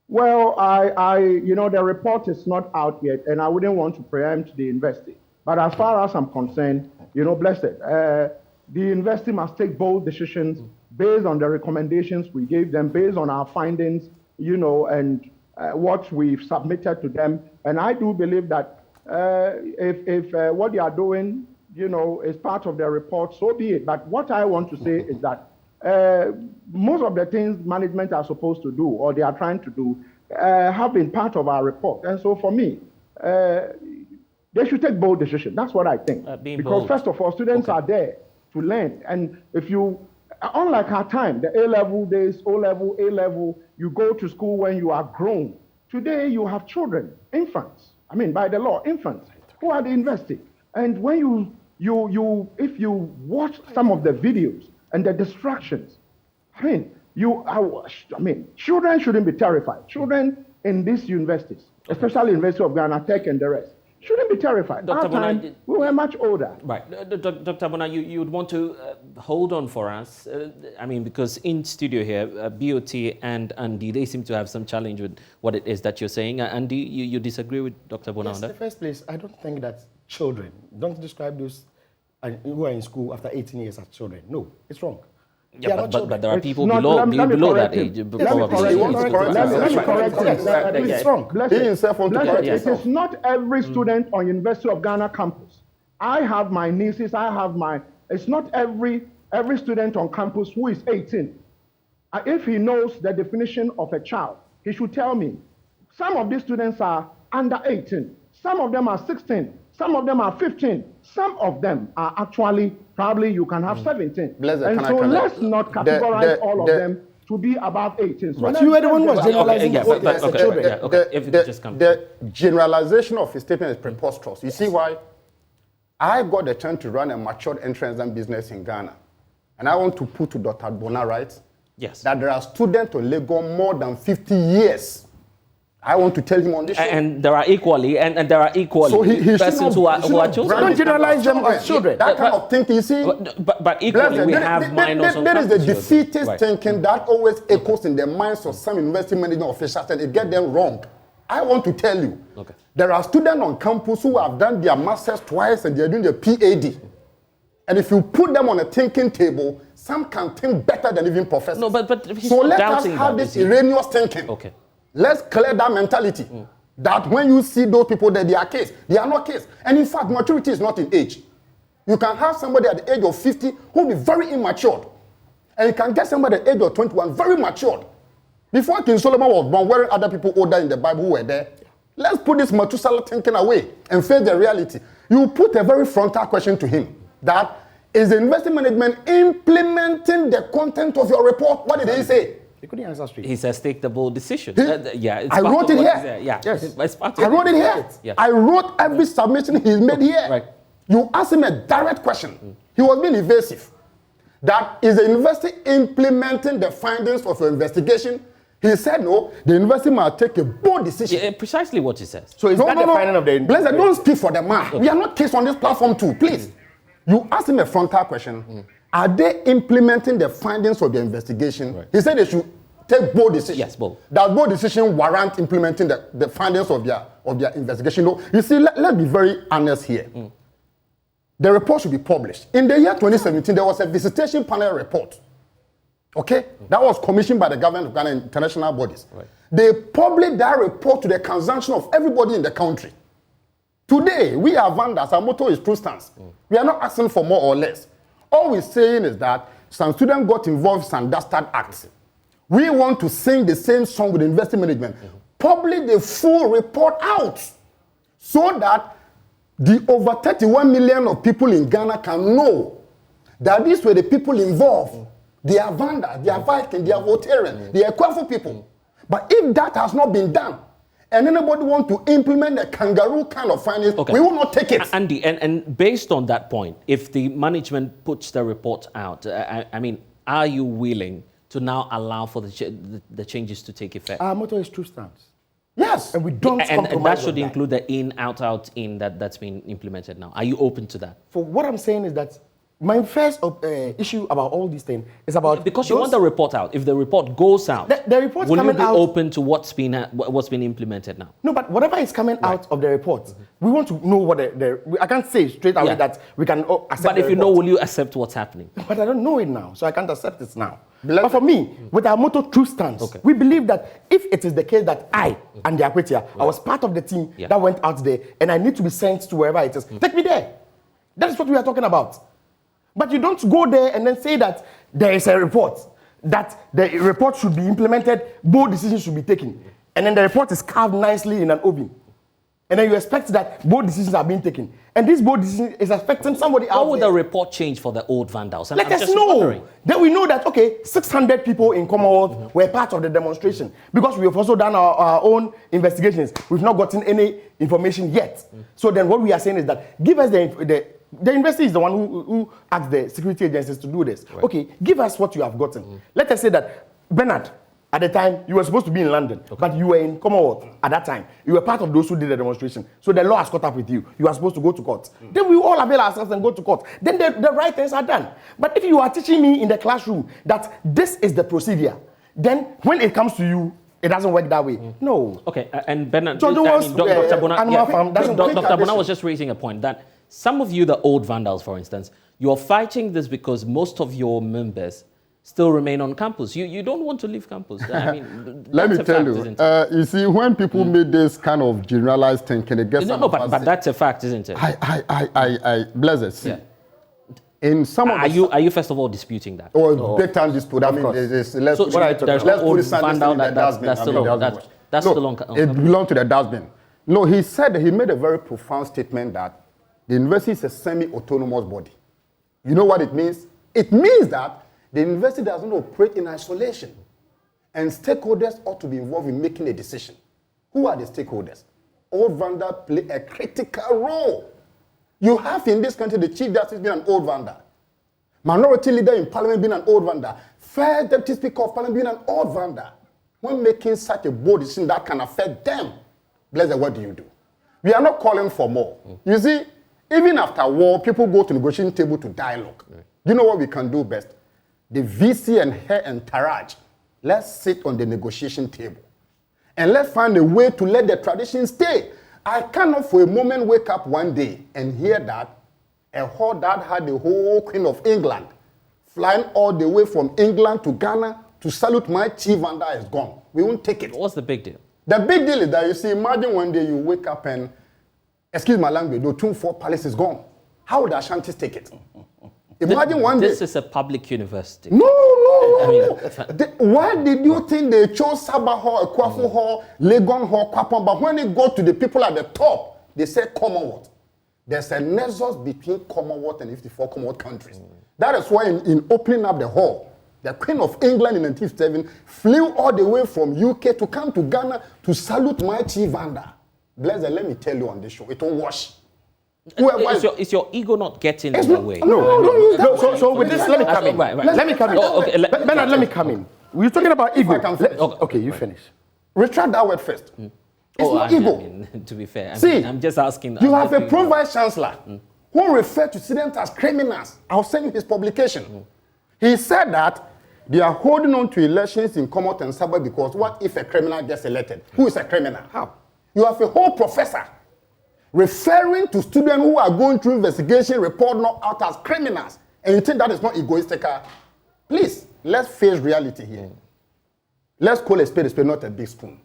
Speaker 7: Well, the report is not out yet, and I wouldn't want to preempt the university. But as far as I'm concerned, blessed, the university must take bold decisions based on the recommendations we gave them, based on our findings, and what we've submitted to them. And I do believe that if what they are doing, is part of their report, so be it. But what I want to say is that most of the things management are supposed to do, or they are trying to do, have been part of our report. And so for me, they should take bold decisions. That's what I think. Because bold. First of all, students are there to learn. And if you, unlike our time, the A-level days, O-level, A-level, you go to school when you are grown. Today, you have children, infants. I mean, by the law, infants who are the university. And when if you watch some of the videos and the distractions, children shouldn't be terrified. Children in these universities, especially University of Ghana, Tech and the rest, shouldn't be terrified. Dr. Our time, we were much older.
Speaker 1: Right. Dr. Bona, you would want to hold on for us. Because in studio here, BOT and Andy, they seem to have some challenge with what it is that you're saying. Andy, you disagree with Dr. Bona on that?
Speaker 6: In the first place, I don't think that children, don't describe those who are in school after 18 years as children. No, it's wrong.
Speaker 1: Yeah, but there are people below that age.
Speaker 7: Let me correct him. It's wrong. It is not every student on University of Ghana campus. I have my nieces, it's not every student on campus who is 18. If he knows the definition of a child, he should tell me. Some of these students are under 18. Some of them are 16. Some of them are 15. Some of them are actually, probably you can have 17. Let's not categorize all of them to be above 18. So
Speaker 6: you were the one who was generalizing
Speaker 5: the generalization of his statement is preposterous. You see why? I got the chance to run a matured entrance exam business in Ghana. And I want to put to Dr. Bona, right?
Speaker 1: Yes.
Speaker 5: That there are students on Legon more than 50 years. I want to tell him on this show.
Speaker 1: And there are equally,
Speaker 5: so he
Speaker 1: persons who are children.
Speaker 6: Don't generalize them as children.
Speaker 5: That kind of thinking, you see.
Speaker 1: But equally, we have minors on campus.
Speaker 5: There is the defeatist thinking that always echoes in the minds of some university management officials, and it gets them wrong. I want to tell you, there are students on campus who have done their masters twice and they're doing their PhD. And if you put them on a thinking table, some can think better than even professors.
Speaker 1: No, but he's
Speaker 5: so let us have this erroneous thinking.
Speaker 1: Okay.
Speaker 5: Let's clear that mentality. That when you see those people there, they are kids. They are not kids. And in fact, maturity is not in age. You can have somebody at the age of 50 who will be very immature. And you can get somebody at the age of 21 very matured. Before King Solomon was born, where other people older in the Bible who were there, let's put this Methuselah thinking away and face the reality. You put a very frontal question to him. That is the investment management implementing the content of your report? What did he say?
Speaker 6: He couldn't answer straight.
Speaker 1: He says take the bold decision.
Speaker 5: I wrote it here.
Speaker 1: Yes.
Speaker 5: I wrote it here.
Speaker 1: Yes.
Speaker 5: I wrote every submission he's made here.
Speaker 1: Right.
Speaker 5: You ask him a direct question. He was being evasive. That is the university implementing the findings of your investigation. He said no, the university must take a bold decision.
Speaker 1: Yeah, precisely what he says.
Speaker 6: So is that the finding of the
Speaker 5: Blaise, don't speak for the man. Okay. We are not case on this platform too, please. You ask him a frontal question. Are they implementing the findings of the investigation? Right. He said they should take bold decisions.
Speaker 1: Yes, bold.
Speaker 5: That bold decision warrant implementing the findings of their investigation. No, you see, let's be very honest here. The report should be published. In the year 2017, there was a visitation panel report. Okay? That was commissioned by the government of Ghana and international bodies. Right. They published that report to the consumption of everybody in the country. Today, we are vandals. Our motto is true stance. We are not asking for more or less. All we're saying is that some students got involved in some dastard acts. We want to sing the same song with the university management. Publish the full report out so that the over 31 million of people in Ghana can know that these were the people involved. They are vandals, they are Vikings, they are Voltarians, they are Kwafu people. But if that has not been done, and anybody want to implement a kangaroo kind of findings, we will not take it.
Speaker 1: Andy, and based on that point, if the management puts the report out, I mean, are you willing to now allow for the changes to take effect?
Speaker 6: Our motto is true stance.
Speaker 5: Yes.
Speaker 6: And we don't compromise
Speaker 1: and that should include the in, out in that's been implemented now. Are you open to that?
Speaker 6: For what I'm saying is that my first issue about all these things is about...
Speaker 1: Because you want the report out. If the report goes out,
Speaker 6: the report's
Speaker 1: will you
Speaker 6: coming
Speaker 1: be
Speaker 6: out,
Speaker 1: open to what's been implemented now?
Speaker 6: No, but whatever is coming out of the report, we want to know what I can't say straight away that we can accept.
Speaker 1: But if you know, will you accept what's happening?
Speaker 6: But I don't know it now, so I can't accept it now. But for me, with our motto true stance, we believe that if it is the case that I and the Akwetia, I was part of the team that went out there and I need to be sent to wherever it is, take me there. That is what we are talking about. But you don't go there and then say that there is a report, that the report should be implemented, bold decisions should be taken. And then the report is carved nicely in an oven. And then you expect that bold decisions are being taken. And this bold decision is affecting somebody else.
Speaker 1: How would the report change for the old vandals?
Speaker 6: Let us know. Then we know that, okay, 600 people in Commonwealth were part of the demonstration. Because we have also done our own investigations. We've not gotten any information yet. So then what we are saying is that give us the university is the one who asked the security agencies to do this. Right. Okay, give us what you have gotten. Let us say that, Bernard, at the time, you were supposed to be in London, but you were in Commonwealth at that time. You were part of those who did the demonstration. So the law has caught up with you. You are supposed to go to court. Then we all avail ourselves and go to court. Then the right things are done. But if you are teaching me in the classroom that this is the procedure, then when it comes to you, it doesn't work that way. No.
Speaker 1: Okay, and Bernard,
Speaker 6: so
Speaker 1: Dr.
Speaker 6: Bona
Speaker 1: Bona was just raising a point that some of you, the old vandals, for instance, you're fighting this because most of your members still remain on campus. You don't want to leave campus. I mean,
Speaker 5: let me tell you. You see, when people made this kind of generalized thinking, it gets
Speaker 1: but that's a fact, isn't it?
Speaker 5: I bless it.
Speaker 1: Yeah. In some of are you first of all disputing that?
Speaker 5: Big time dispute. I mean, let's put it vandal that's the long. It belongs to the dustbin. No, he said he made a very profound statement that the university is a semi-autonomous body. You know what it means? It means that the university doesn't operate in isolation. And stakeholders ought to be involved in making a decision. Who are the stakeholders? Old vandal play a critical role. You have in this country the Chief Justice being an old vandal. Minority leader in parliament being an old vandal. First Deputy Speaker of Parliament being an old vandal. When making such a bold decision that can affect them, Blaise, what do? We are not calling for more. You see, even after war, people go to negotiating table to dialogue. You know what we can do best? The VC and Hair and Taraj, let's sit on the negotiation table. And let's find a way to let the tradition stay. I cannot for a moment wake up one day and hear that a hall that had the whole Queen of England flying all the way from England to Ghana to salute my chief vandal is gone. We won't take it.
Speaker 1: What's the big deal?
Speaker 5: The big deal is that, you see, imagine one day you wake up and, excuse my language, the Tumfor Palace is gone. How would Ashantis take it? Imagine one day.
Speaker 1: This is a public university.
Speaker 5: No. Why did you think they chose Saba Hall, Kwafu Hall, Legon Hall, Kwapon? But when it got to the people at the top, they said Commonwealth. There's a nexus between Commonwealth and 54 Commonwealth countries. That is why in opening up the hall, the Queen of England in 1957 flew all the way from UK to come to Ghana to salute my chief vandal. Blaise, let me tell you on this show, it won't wash.
Speaker 1: Is your ego not getting in the way?
Speaker 6: No. So with this, let me come in. Let me come in. Bernard, let me come in. We're talking about
Speaker 5: If
Speaker 6: ego.
Speaker 5: I can finish.
Speaker 6: Okay, you finish.
Speaker 5: Retract that word first. It's not
Speaker 1: I
Speaker 5: ego.
Speaker 1: mean, to be fair,
Speaker 5: See,
Speaker 1: I'm just asking.
Speaker 5: You
Speaker 1: I'm
Speaker 5: have
Speaker 1: just
Speaker 5: a
Speaker 1: being-
Speaker 5: pro-vice chancellor who referred to students as criminals. I'll send you his publication. He said that they are holding on to elections in Comot and Sogah because what if a criminal gets elected? Who is a criminal? How? You have a whole professor referring to students who are going through investigation report not out as criminals, and you think that is not egoistical? Please, let's face reality here. Let's call a spade, not a big spoon.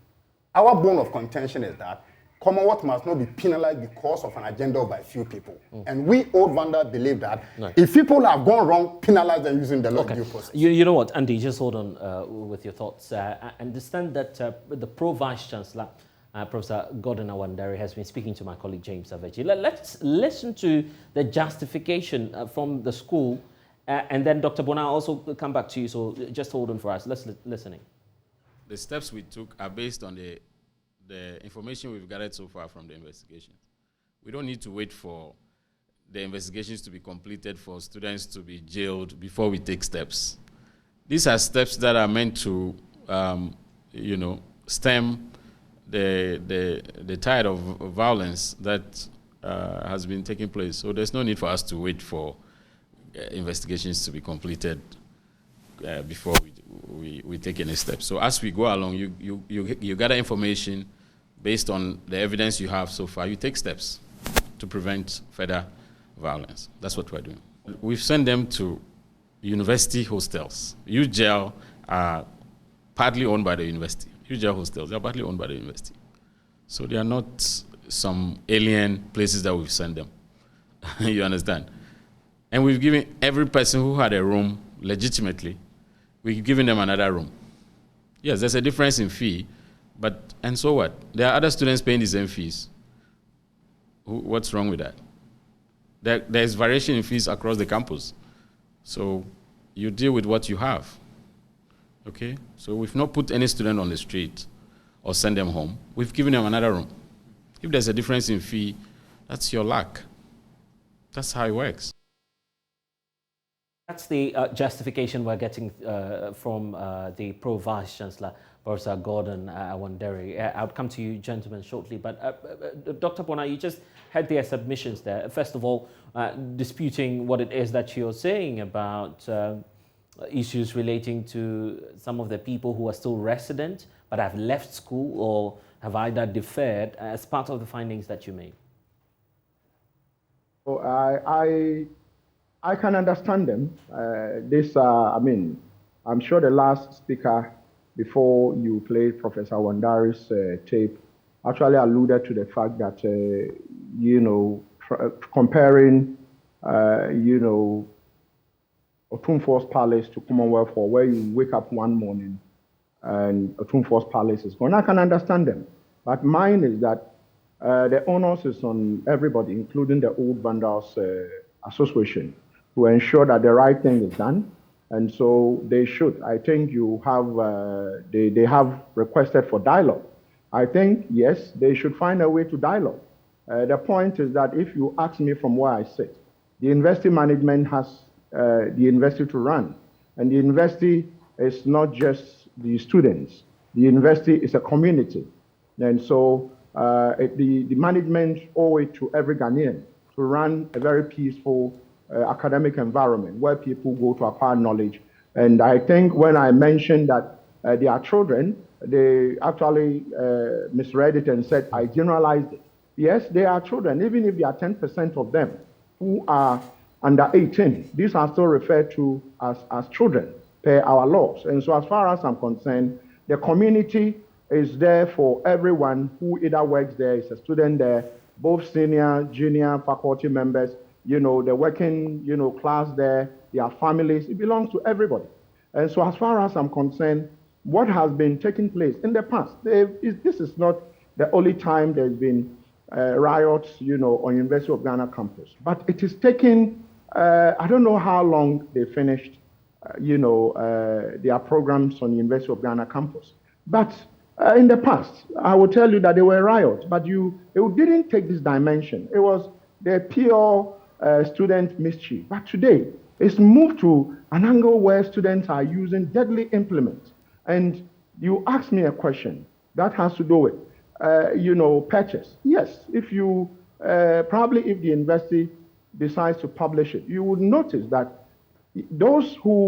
Speaker 5: Our bone of contention is that Commonwealth must not be penalized because of an agenda by few people. And we old Vandals believe that if people have gone wrong, penalize them using the law due process.
Speaker 1: You know what, Andy, just hold on with your thoughts. I understand that the Pro-Vice Chancellor, Professor Gordon Awandere, has been speaking to my colleague James Aveji. Let's listen to the justification from the school, and then Dr. Bona, I'll also come back to you, so just hold on for us. Let's listening.
Speaker 8: The steps we took are based on the information we've gathered so far from the investigation. We don't need to wait for the investigations to be completed for students to be jailed before we take steps. These are steps that are meant to, stem the tide of violence that has been taking place. So there's no need for us to wait for investigations to be completed before we take any steps. So as we go along, you gather information based on the evidence you have so far. You take steps to prevent further violence. That's what we're doing. We've sent them to university hostels. UJL are partly owned by the university. UJL hostels, they're partly owned by the university. So they are not some alien places that we've sent them. You understand? And we've given every person who had a room legitimately, we've given them another room. Yes, there's a difference in fee, and so what? There are other students paying the same fees. What's wrong with that? There's variation in fees across the campus. So you deal with what you have. Okay? So we've not put any student on the street or send them home. We've given them another room. If there's a difference in fee, that's your luck. That's how it works.
Speaker 1: That's the justification we're getting from the Pro-Vice Chancellor, Professor Gordon Awandere. I'll come to you, gentlemen, shortly. But Dr. Bona, you just had their submissions there. First of all, disputing what it is that you're saying about issues relating to some of the people who are still resident but have left school or have either deferred as part of the findings that you made.
Speaker 7: So I can understand them. I'm sure the last speaker before you played Professor Wandare's tape actually alluded to the fact that, comparing, Otumfuo's Palace to Commonwealth Hall, where you wake up one morning and Otumfuo's Palace is gone. I can understand them. But mine is that the onus is on everybody, including the Old Vandals Association, to ensure that the right thing is done. And so they should. I think you have, they have requested for dialogue. I think, yes, they should find a way to dialogue. The point is that if you ask me from where I sit, the university management has the university to run. And the university is not just the students. The university is a community. And so the management owe it to every Ghanaian to run a very peaceful academic environment where people go to acquire knowledge. And I think when I mentioned that they are children, they actually misread it and said, I generalized it. Yes, they are children, even if they are 10% of them who are under 18. These are still referred to as children per our laws. And so as far as I'm concerned, the community is there for everyone who either works there, is a student there, both senior, junior faculty members, the working, class there, their families. It belongs to everybody. And so as far as I'm concerned, what has been taking place in the past, this is not the only time there's been riots, on University of Ghana campus. But it is taking, I don't know how long they finished, their programs on University of Ghana campus. But in the past, I will tell you that there were riots, but it didn't take this dimension. It was the pure student mischief. But today, it's moved to an angle where students are using deadly implements And you asked me a question that has to do with, purchase. Yes, if you, probably if the university decides to publish it, you would notice that those who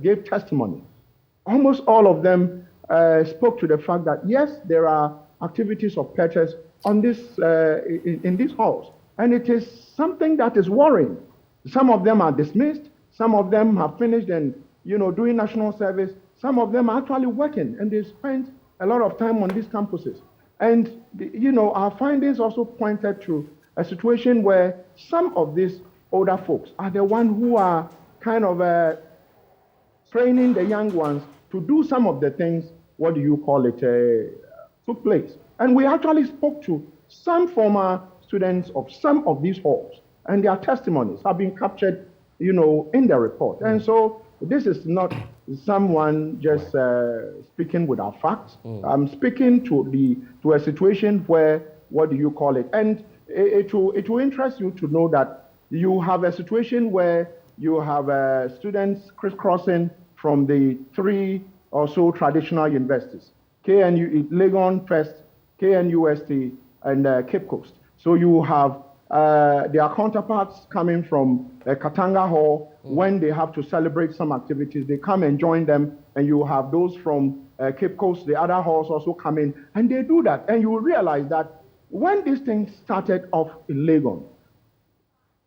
Speaker 7: gave testimony, almost all of them spoke to the fact that, yes, there are activities of purchase on this, in these halls. And it is something that is worrying. Some of them are dismissed. Some of them have finished and, doing national service. Some of them are actually working, and they spend a lot of time on these campuses. And, our findings also pointed to a situation where some of these older folks are the ones who are kind of training the young ones to do some of the things, took place. And we actually spoke to some former students of some of these halls, and their testimonies have been captured, in the report. And so this is not someone just speaking without facts. I'm speaking to a situation where, and it will interest you to know that you have a situation where you have students crisscrossing from the 3 or so traditional universities, KNU, Legon First, KNUST, and Cape Coast. So you have their counterparts coming from Katanga Hall. When they have to celebrate some activities, they come and join them, and you have those from Cape Coast, the other halls also come in, and they do that. And you will realize that when these things started off in Legon,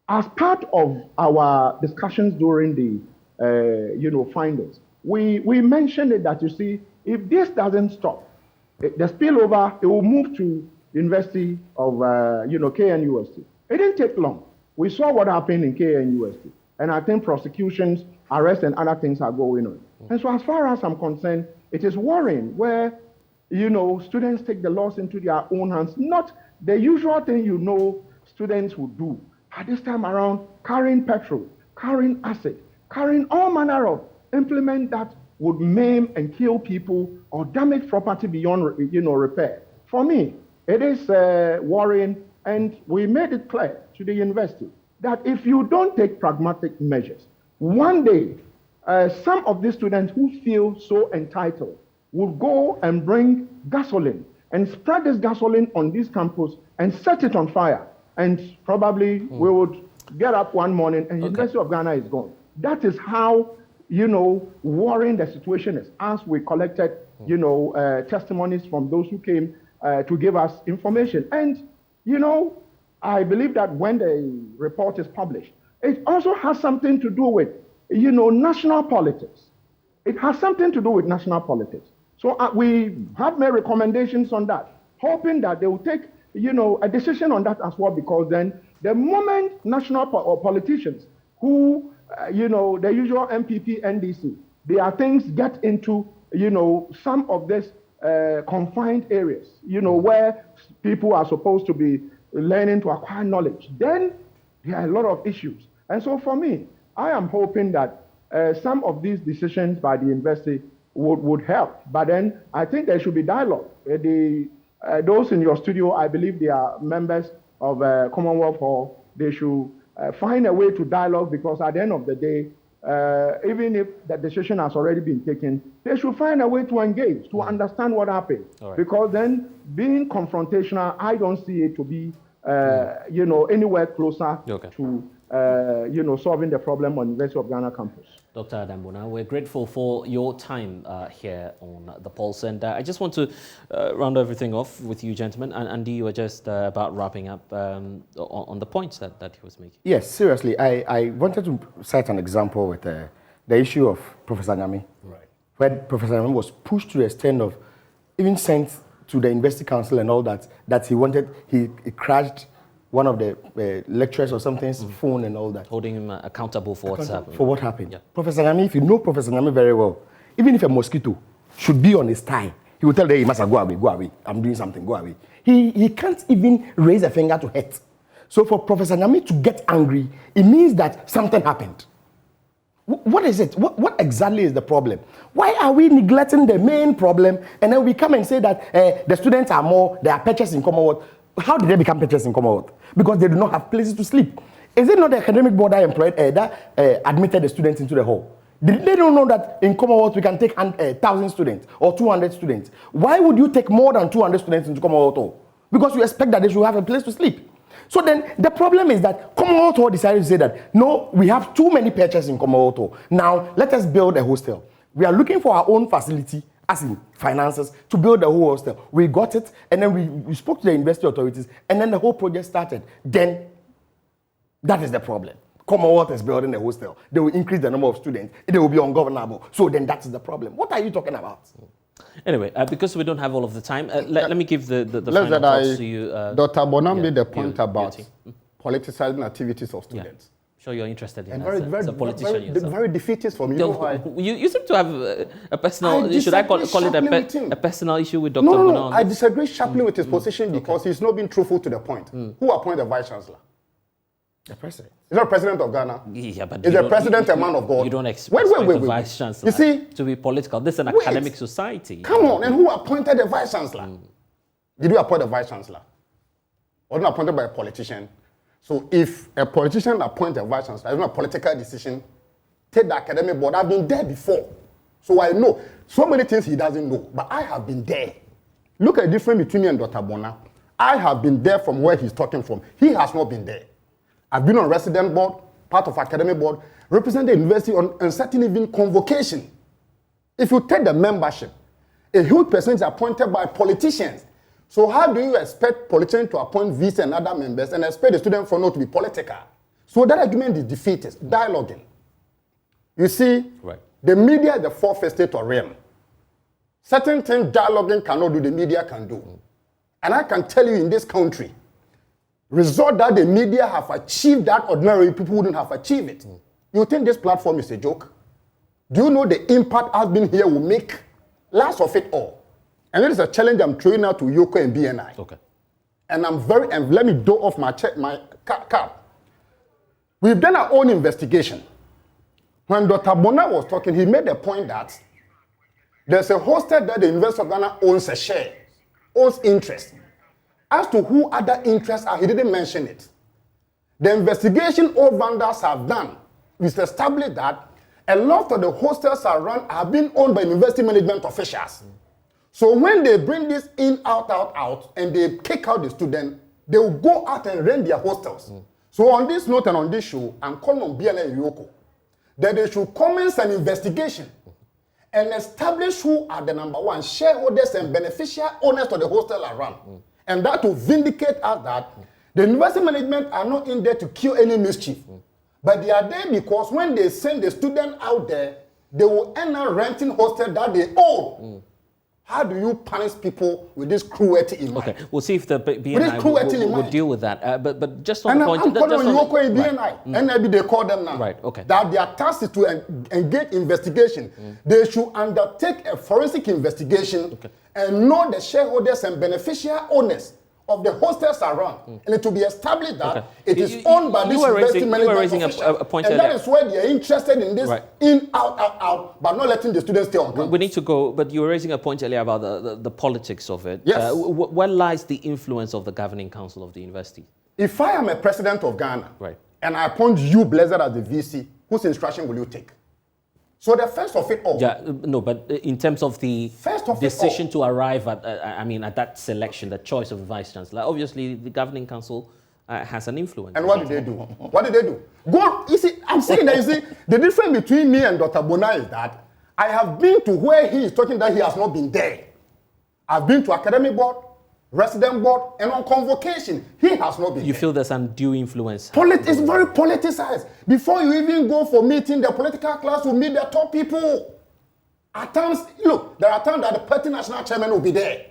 Speaker 7: as part of our discussions during the findings, we mentioned it that, you see, if this doesn't stop, the spillover, it will move to University of, KNUST. It didn't take long. We saw what happened in KNUST. And I think prosecutions, arrests, and other things are going on. And so as far as I'm concerned, it is worrying where, students take the laws into their own hands. Not the usual thing students would do. At this time around, carrying petrol, carrying acid, carrying all manner of implement that would maim and kill people or damage property beyond, repair. For me, it is worrying, and we made it clear to the university that if you don't take pragmatic measures, one day, some of these students who feel so entitled will go and bring gasoline and spread this gasoline on this campus and set it on fire. And probably we would get up one morning and University of Ghana is gone. That is how, worrying the situation is. As we collected, testimonies from those who came to give us information. And, I believe that when the report is published, it also has something to do with, national politics. It has something to do with national politics. So we have made recommendations on that, hoping that they will take, a decision on that as well, because then the moment national politicians who, the usual MPP, NDC, their things get into, some of these confined areas, where people are supposed to be learning to acquire knowledge, then there are a lot of issues. And so for me, I am hoping that some of these decisions by the university would help. But then I think there should be dialogue. Those in your studio, I believe they are members of Commonwealth Hall. They should find a way to dialogue, because at the end of the day, even if the decision has already been taken, they should find a way to engage, to understand what happened. Right. Because then being confrontational, I don't see it to be, anywhere closer to, solving the problem on University of Ghana campus.
Speaker 1: Dr. Adambona, we're grateful for your time here on The Pulse. And I just want to round everything off with you, gentlemen. And Andy, you were just about wrapping up on the points that he was making.
Speaker 6: Yes, seriously. I wanted to cite an example with the issue of Professor Nyame. Right. Where Professor Nyame was pushed to the extent of even sent to the University Council and all that he crashed one of the lecturers or something's phone and all that.
Speaker 1: Holding him accountable for what's happened.
Speaker 6: For what happened. Yeah. Professor Nyame, if you know Professor Nyame very well, even if a mosquito should be on his thigh, he will tell the master, go away, I'm doing something, go away. He can't even raise a finger to hurt. So for Professor Nyame to get angry, it means that something happened. What is it? What exactly is the problem? Why are we neglecting the main problem, and then we come and say that the students they are purchased in Commonwealth? How did they become purchased in Commonwealth? Because they do not have places to sleep. Is it not the academic board that admitted the students into the hall? They don't know that in Commonwealth we can take 1,000 students or 200 students. Why would you take more than 200 students into Commonwealth Hall? Because you expect that they should have a place to sleep. So then the problem is that Commonwealth Hall decided to say that, no, we have too many perches in Commonwealth Hall. Now, let us build a hostel. We are looking for our own facility, as in finances, to build the whole hostel. We got it, and then we spoke to the university authorities, and then the whole project started. Then, that is the problem. Commonwealth is building a hostel. They will increase the number of students. They will be ungovernable. So then that's the problem. What are you talking about?
Speaker 1: Anyway, because we don't have all of the time, let me give the final thoughts to you.
Speaker 5: Dr. Bonham made the point about politicizing activities of students.
Speaker 1: Yeah. Sure, you're interested in
Speaker 5: and
Speaker 1: that. As a politician
Speaker 5: very defeatist for me. You know why?
Speaker 1: You seem to have a personal, should I call it a personal issue with Dr.
Speaker 5: No,
Speaker 1: Bonham?
Speaker 5: I disagree sharply with his position because he's not being truthful to the point. Who appointed the vice chancellor?
Speaker 6: The president.
Speaker 5: He's not president of Ghana.
Speaker 1: Yeah, but
Speaker 5: is the president a man of God?
Speaker 1: You don't expect the vice chancellor to be political. This is an academic society.
Speaker 5: Come on, and who appointed the vice chancellor? Did you appoint the vice chancellor? Wasn't appointed by a politician. So if a politician appoints a vice chancellor, it's not a political decision. Take the academic board. I've been there before. So I know so many things he doesn't know, but I have been there. Look at the difference between me and Dr. Bona. I have been there from where he's talking from. He has not been there. I've been on resident board, part of academic board, represent the university on certain even convocation. If you take the membership, a huge percentage is appointed by politicians. So how do you expect politicians to appoint VC and other members and expect the student for not to be political? So that argument is defeated. Dialoguing. You see, the media is the fourth estate of realm. Certain things dialoguing cannot do, the media can do. And I can tell you in this country, result that the media have achieved that ordinary people wouldn't have achieved it. You think this platform is a joke? Do you know the impact has been here will make? Last of it all. And it is a challenge I'm throwing out to Yoko and BNI.
Speaker 1: Okay.
Speaker 5: And let me do off my cap. We've done our own investigation. When Dr. Bona was talking, he made the point that there's a hostel that the University of Ghana owns a share, owns interest. As to who other interests are, he didn't mention it. The investigation all vandals have done is to establish that a lot of the hostels have been owned by university management officials. So when they bring this in, out, and they kick out the student, they will go out and rent their hostels. So on this note and on this show, I'm calling on BNI and Yoko that they should commence an investigation and establish who are the number one shareholders and beneficial owners of the hostel around. And that will vindicate us that the university management are not in there to kill any mischief. But they are there because when they send the student out there, they will end up renting hostel that they own. How do you punish people with this cruelty in mind?
Speaker 1: Okay, we'll see if the BNI will deal with that. But just on the point...
Speaker 5: I'm calling on Yoko and BNI. NIB, they call them now.
Speaker 1: Right, okay.
Speaker 5: That their task is to engage investigation. They should undertake a forensic investigation and know the shareholders and beneficial owners of the hostels around. And it will be established that it is owned by this university management official. And that is why they are interested in this in, out, but not letting the students stay on campus.
Speaker 1: We need to go, but you were raising a point earlier about the politics of it.
Speaker 5: Yes.
Speaker 1: Where lies the influence of the governing council of the university?
Speaker 5: If I am a president of Ghana, and I appoint you, Blessed, as the VC, whose instruction will you take? So the first of it all.
Speaker 1: Yeah, no, but in terms of the decision to arrive at, at that selection, the choice of the vice chancellor, obviously the governing council has an influence.
Speaker 5: And what did they do? What did they do? Go. You see, I'm saying that. You see, the difference between me and Dr. Bona is that I have been to where he is talking that he has not been there. I've been to academic board, resident board, and on convocation. He has not been
Speaker 1: You feel there's undue influence?
Speaker 5: It's very politicized. Before you even go for meeting, the political class will meet the top people. At times, look, there are times that the party national chairman will be there.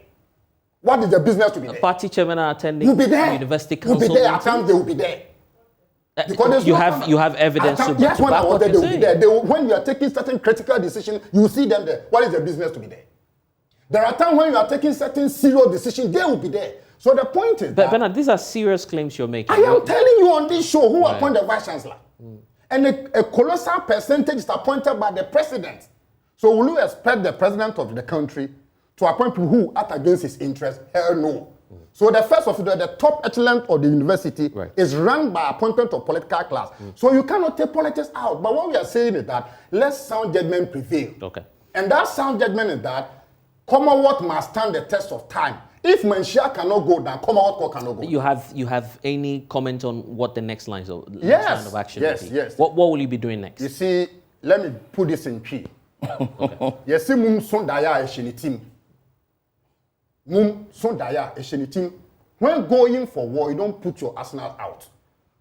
Speaker 5: What is the business to be there?
Speaker 1: Party chairman are attending
Speaker 5: will be there.
Speaker 1: University council
Speaker 5: will be there. At times they will be there.
Speaker 1: Because you have evidence to back
Speaker 5: when I was there,
Speaker 1: they
Speaker 5: will be there. When you are taking certain critical decisions, you see them there. What is the business to be there? There are times when you are taking certain serious decisions, they will be there. So the point is
Speaker 1: but Bernard, these are serious claims you're making.
Speaker 5: I am telling you on this show who appointed the vice chancellor. And a colossal percentage is appointed by the president. So will you expect the president of the country to appoint people who act against his interests? Hell no. So the first officer, the top echelon of the university,
Speaker 1: Right.
Speaker 5: is run by appointment of political class. So you cannot take politics out. But what we are saying is that let sound judgment prevail.
Speaker 1: Okay.
Speaker 5: And that sound judgment is that Commonwealth must stand the test of time. If Manshia cannot go down, Commonwealth cannot go down.
Speaker 1: You have any comment on what the next line of action
Speaker 5: yes,
Speaker 1: will be?
Speaker 5: yes.
Speaker 1: What will you be doing next?
Speaker 5: You see, let me put this in tree. You see, mum son daya eshenitim. Mum son daya eshenitim. When going for war, you don't put your arsenal out.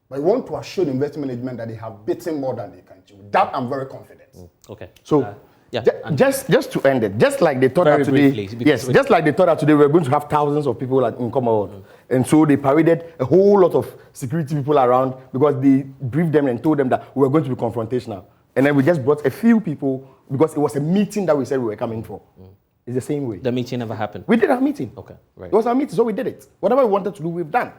Speaker 5: But you want to assure the investment management that they have beaten more than they can chew. That I'm very confident.
Speaker 1: Okay.
Speaker 6: So,
Speaker 1: yeah,
Speaker 6: just to end it, just like they thought
Speaker 1: Very
Speaker 6: that today,
Speaker 1: briefly,
Speaker 6: yes, just like they thought that today we were going to have thousands of people in Commonwealth. And so they paraded a whole lot of security people around because they briefed them and told them that we were going to be confrontational. And then we just brought a few people because it was a meeting that we said we were coming for. It's the same way.
Speaker 1: The meeting never happened.
Speaker 6: We did our meeting.
Speaker 1: Okay, right.
Speaker 6: It was our meeting, so we did it. Whatever we wanted to do, we've done.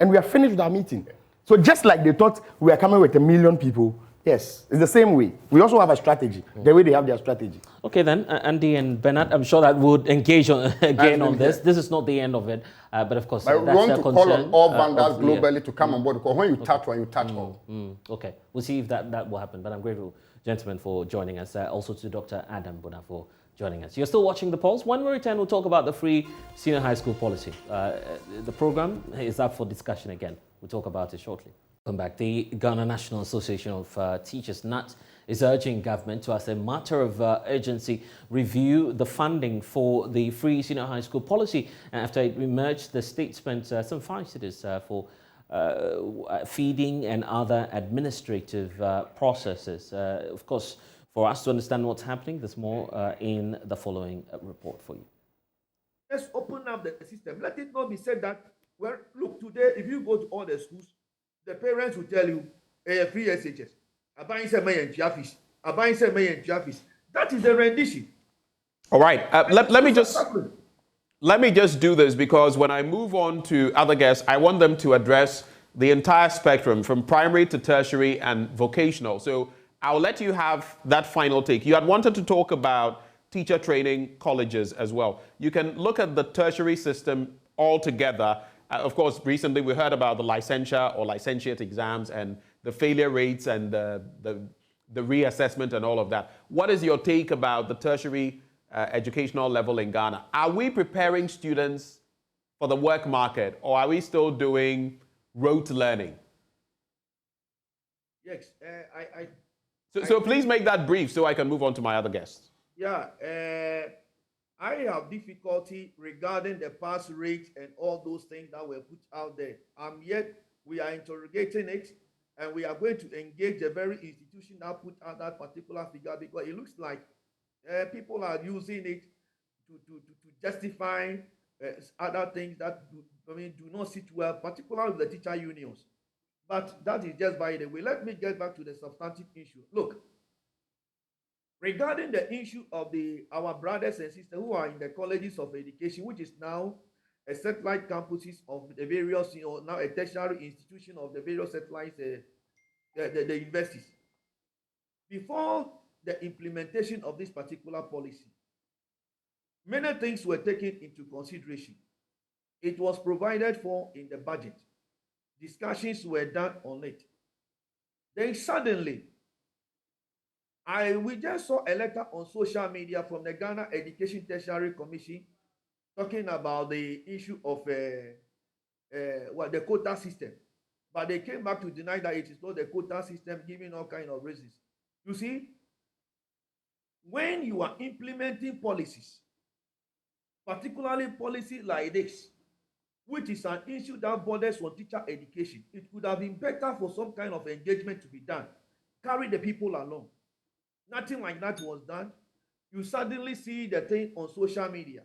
Speaker 6: And we are finished with our meeting. So just like they thought we were coming with 1 million people, yes, it's the same way. We also have a strategy, the way they have their strategy.
Speaker 1: Okay then, Andy and Bernard, I'm sure that would engage again on this. This is not the end of it, but of course,
Speaker 5: But we
Speaker 1: that's
Speaker 5: want
Speaker 1: their
Speaker 5: to
Speaker 1: concern.
Speaker 5: call on all vandals
Speaker 1: of
Speaker 5: globally to come on board because when you touch one, you touch all.
Speaker 1: Okay, we'll see if that will happen. But I'm grateful, gentlemen, for joining us. Also to Dr. Adam Bona for joining us. You're still watching The Pulse. When we return, we'll talk about the free senior high school policy. The program is up for discussion again. We'll talk about it shortly. Welcome back. The Ghana National Association of Teachers, NAT, is urging government to, as a matter of urgency, review the funding for the free senior high school policy. After it emerged, the state spent some 5 cities for feeding and other administrative processes. Of course, for us to understand what's happening, there's more in the following report for you.
Speaker 9: Let's open up the system. Let it not be said that, well, look, today, if you go to all the schools, the parents will tell you, free SHS. That is a rendition.
Speaker 10: All right. Let me just do this because when I move on to other guests, I want them to address the entire spectrum from primary to tertiary and vocational. So I'll let you have that final take. You had wanted to talk about teacher training colleges as well. You can look at the tertiary system altogether. Of course, recently we heard about the licensure or licentiate exams and the failure rates and the reassessment and all of that. What is your take about the tertiary educational level in Ghana? Are we preparing students for the work market or are we still doing rote learning?
Speaker 9: Yes,
Speaker 10: So please make that brief so I can move on to my other guests.
Speaker 9: Yeah, I have difficulty regarding the pass rate and all those things that were put out there. Yet we are interrogating it, and we are going to engage the very institution that put out that particular figure because it looks like people are using it to justify other things that do not sit well, particularly with the teacher unions. But that is just by the way. Let me get back to the substantive issue. Look, regarding the issue of our brothers and sisters who are in the colleges of education, which is now a satellite campuses of the various, now a tertiary institution of the various satellites, the universities. Before the implementation of this particular policy, many things were taken into consideration. It was provided for in the budget. Discussions were done on it. Then suddenly, we just saw a letter on social media from the Ghana Education Tertiary Commission talking about the issue of the quota system. But they came back to deny that it is not the quota system, giving all kinds of reasons. You see, when you are implementing policies, particularly policy like this, which is an issue that borders on teacher education, it could have been better for some kind of engagement to be done. Carry the people along. Nothing like that was done. You suddenly see the thing on social media.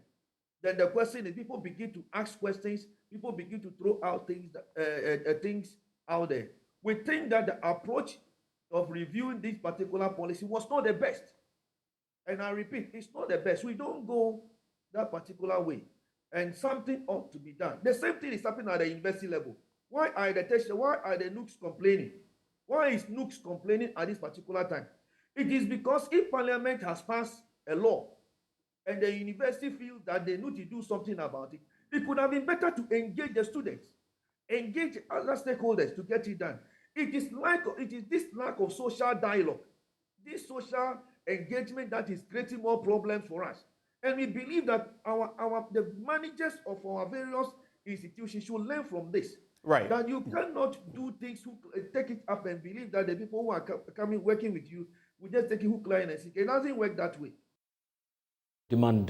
Speaker 9: Then the question is, people begin to ask questions. People begin to throw out things out there. We think that the approach of reviewing this particular policy was not the best. And I repeat, it's not the best. We don't go that particular way. And something ought to be done. The same thing is happening at the university level. Why are the NUCs complaining? Why is NUCs complaining at this particular time? It is because if Parliament has passed a law and the university feels that they need to do something about it, It could have been better to engage the students, engage other stakeholders to get it done. It is this lack of social dialogue, this social engagement that is creating more problems for us. And we believe that the managers of our various institutions should learn from this.
Speaker 10: Right.
Speaker 9: That you cannot do things, take it up and believe that the people who are coming working with you will just take it hook, line, and sinker. It doesn't work that way.
Speaker 1: Demand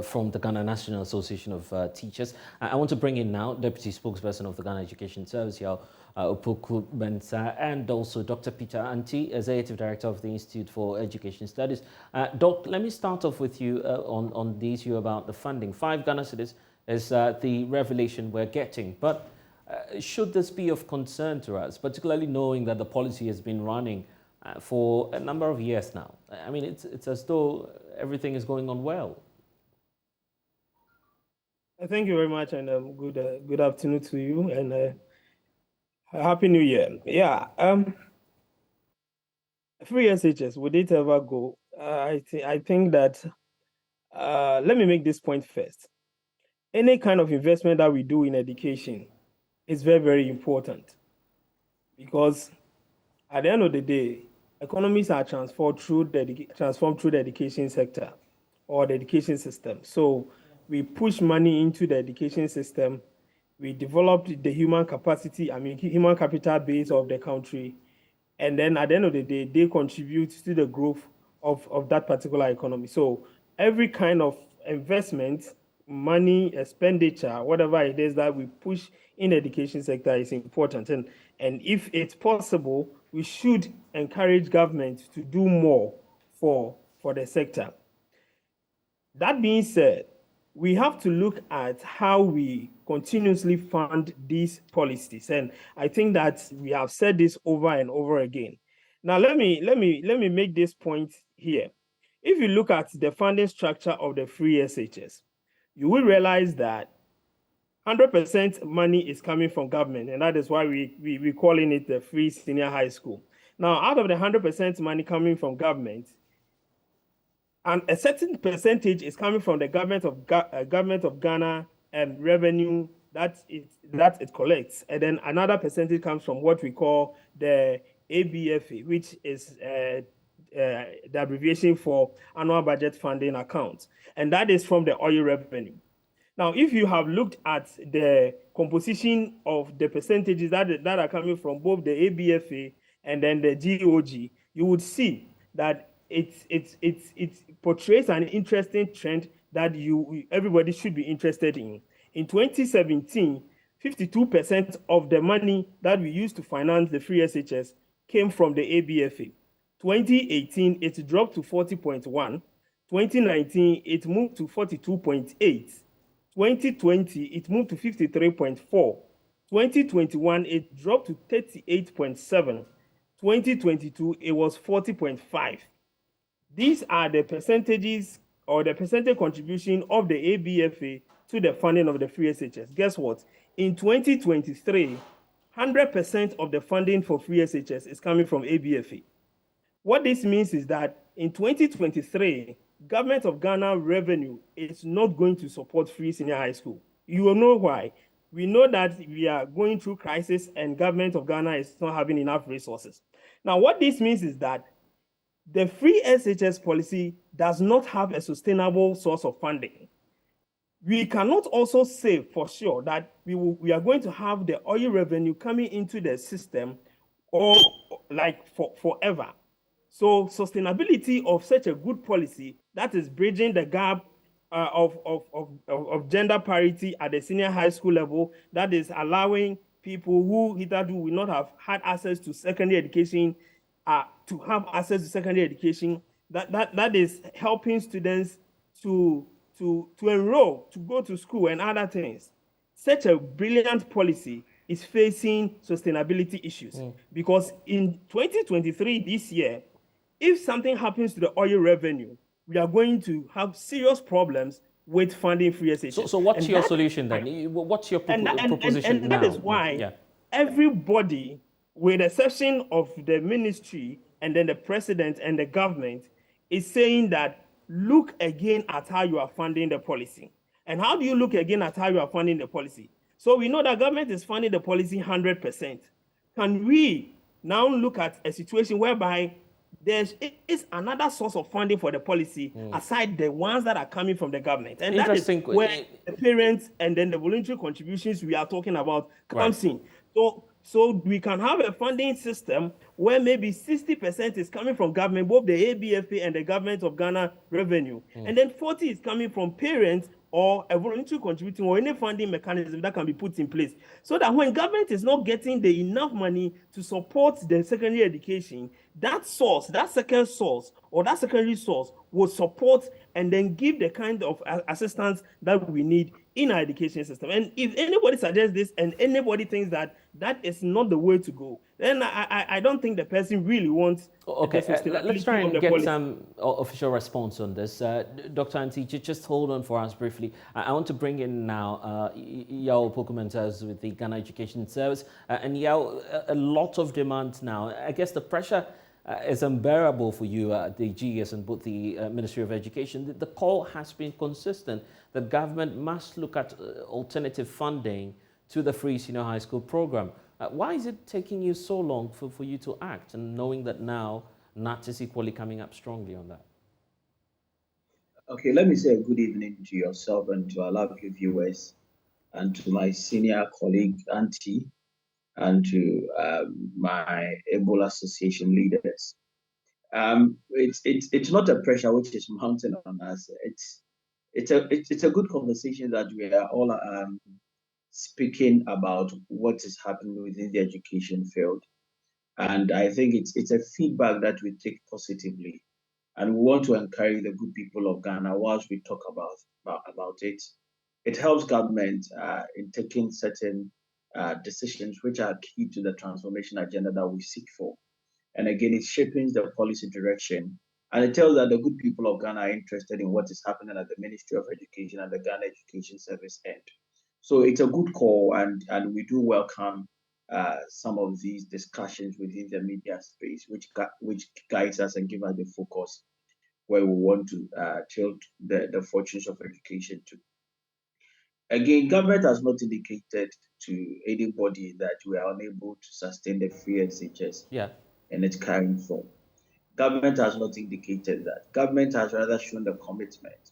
Speaker 1: from the Ghana National Association of Teachers. I want to bring in now Deputy Spokesperson of the Ghana Education Service, Opoku Bensa, and also Dr. Peter Anti, Executive Director of the Institute for Education Studies. Doc, let me start off with you on the issue about the funding. 5 Ghana cedis is the revelation we're getting, but should this be of concern to us, particularly knowing that the policy has been running for a number of years now? I mean, it's as though everything is going on well.
Speaker 11: Thank you very much, and good afternoon to you, and Happy New Year. Yeah, free SHS, would it ever go? I think that, let me make this point first. Any kind of investment that we do in education is very, very important, because at the end of the day, economies are transformed through the education sector or the education system. So we push money into the education system. We developed the human capacity, human capital base of the country. And then at the end of the day, they contribute to the growth of that particular economy. So every kind of investment, money, expenditure, whatever it is that we push in the education sector is important. And if it's possible, we should encourage government to do more for the sector. That being said, we have to look at how we continuously fund these policies. And I think that we have said this over and over again. Now, let me make this point here. If you look at the funding structure of the free SHS, you will realize that 100% money is coming from government, and that is why we're calling it the free senior high school. Now, out of the 100% money coming from government, and a certain percentage is coming from the government of Ghana and revenue that it collects, and then another percentage comes from what we call the ABFA, which is the abbreviation for Annual Budget Funding Account, and that is from the oil revenue. Now, if you have looked at the composition of the percentages that are coming from both the ABFA and then the GOG, you would see that it portrays an interesting trend that everybody should be interested in. In 2017, 52% of the money that we used to finance the free SHS came from the ABFA. 2018, it dropped to 40.1. 2019, it moved to 42.8. 2020, it moved to 53.4. 2021, it dropped to 38.7. 2022, it was 40.5. These are the percentages or the percentage contribution of the ABFA to the funding of the free SHS. Guess what? In 2023, 100% of the funding for free SHS is coming from ABFA. What this means is that in 2023, Government of Ghana revenue is not going to support free senior high school. You will know why. We know that we are going through crisis and Government of Ghana is not having enough resources. Now, what this means is that the free SHS policy does not have a sustainable source of funding. We cannot also say for sure that we are going to have the oil revenue coming into the system or like forever. So sustainability of such a good policy that is bridging the gap of gender parity at the senior high school level, that is allowing people who hitherto will not have had access to secondary education to have access to secondary education, that is helping students to enroll, to go to school and other things. Such a brilliant policy is facing sustainability issues because in 2023, this year, if something happens to the oil revenue, we are going to have serious problems with funding free SHS.
Speaker 1: So what's your solution then? What's your proposition now?
Speaker 11: And that is why everybody, with the exception of the ministry and then the president and the government, is saying that look again at how you are funding the policy. And how do you look again at how you are funding the policy? So we know that government is funding the policy 100%. Can we now look at a situation whereby there is another source of funding for the policy aside the ones that are coming from the government? And that is where the parents and then the voluntary contributions we are talking about comes in. So we can have a funding system where maybe 60% is coming from government, both the ABFA and the government of Ghana revenue. And then 40 is coming from parents or a voluntary contributing or any funding mechanism that can be put in place. So that when government is not getting the enough money to support the secondary education, that source, that second source or that secondary source will support and then give the kind of assistance that we need in our education system. And if anybody suggests this and anybody thinks that that is not the way to go, then I don't think the person really wants.
Speaker 1: Okay, let's try and get some official response on this. Dr. Anti, just hold on for us briefly. I want to bring in now Yao Pokumentas with the Ghana Education Service. And Yao, a lot of demand now. I guess the pressure is unbearable for you, the GS and both the Ministry of Education. The call has been consistent that government must look at alternative funding to the free senior high school program. Why is it taking you so long for you to act, and knowing that now NAT is equally coming up strongly on that?
Speaker 12: Okay, let me say a good evening to yourself and to our lovely viewers, and to my senior colleague, Auntie, and to my Ebola Association leaders. It's not a pressure which is mounting on us. It's a good conversation that we are all speaking about what is happening within the education field, and I think it's a feedback that we take positively, and we want to encourage the good people of Ghana whilst we talk about it. It helps government in taking certain decisions which are key to the transformation agenda that we seek for. And again, it shaping the policy direction. And it tells that the good people of Ghana are interested in what is happening at the Ministry of Education and the Ghana Education Service end. So it's a good call, and we do welcome some of these discussions within the media space, which guides us and give us the focus where we want to tilt the fortunes of education to. Again, government has not indicated to anybody that we are unable to sustain the free SHS in its current form. Government has not indicated that. Government has rather shown the commitment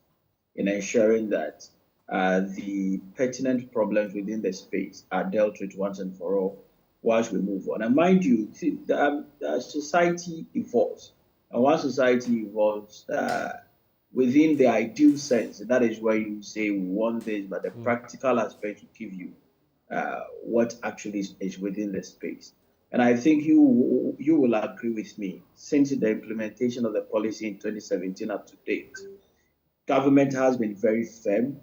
Speaker 12: in ensuring that the pertinent problems within the space are dealt with once and for all whilst we move on. And mind you, the society evolves. And once society evolves, within the ideal sense, that is where you say we want this, but the practical aspect will give you what actually is within the space. And I think you will agree with me, since the implementation of the policy in 2017 up to date, government has been very firm,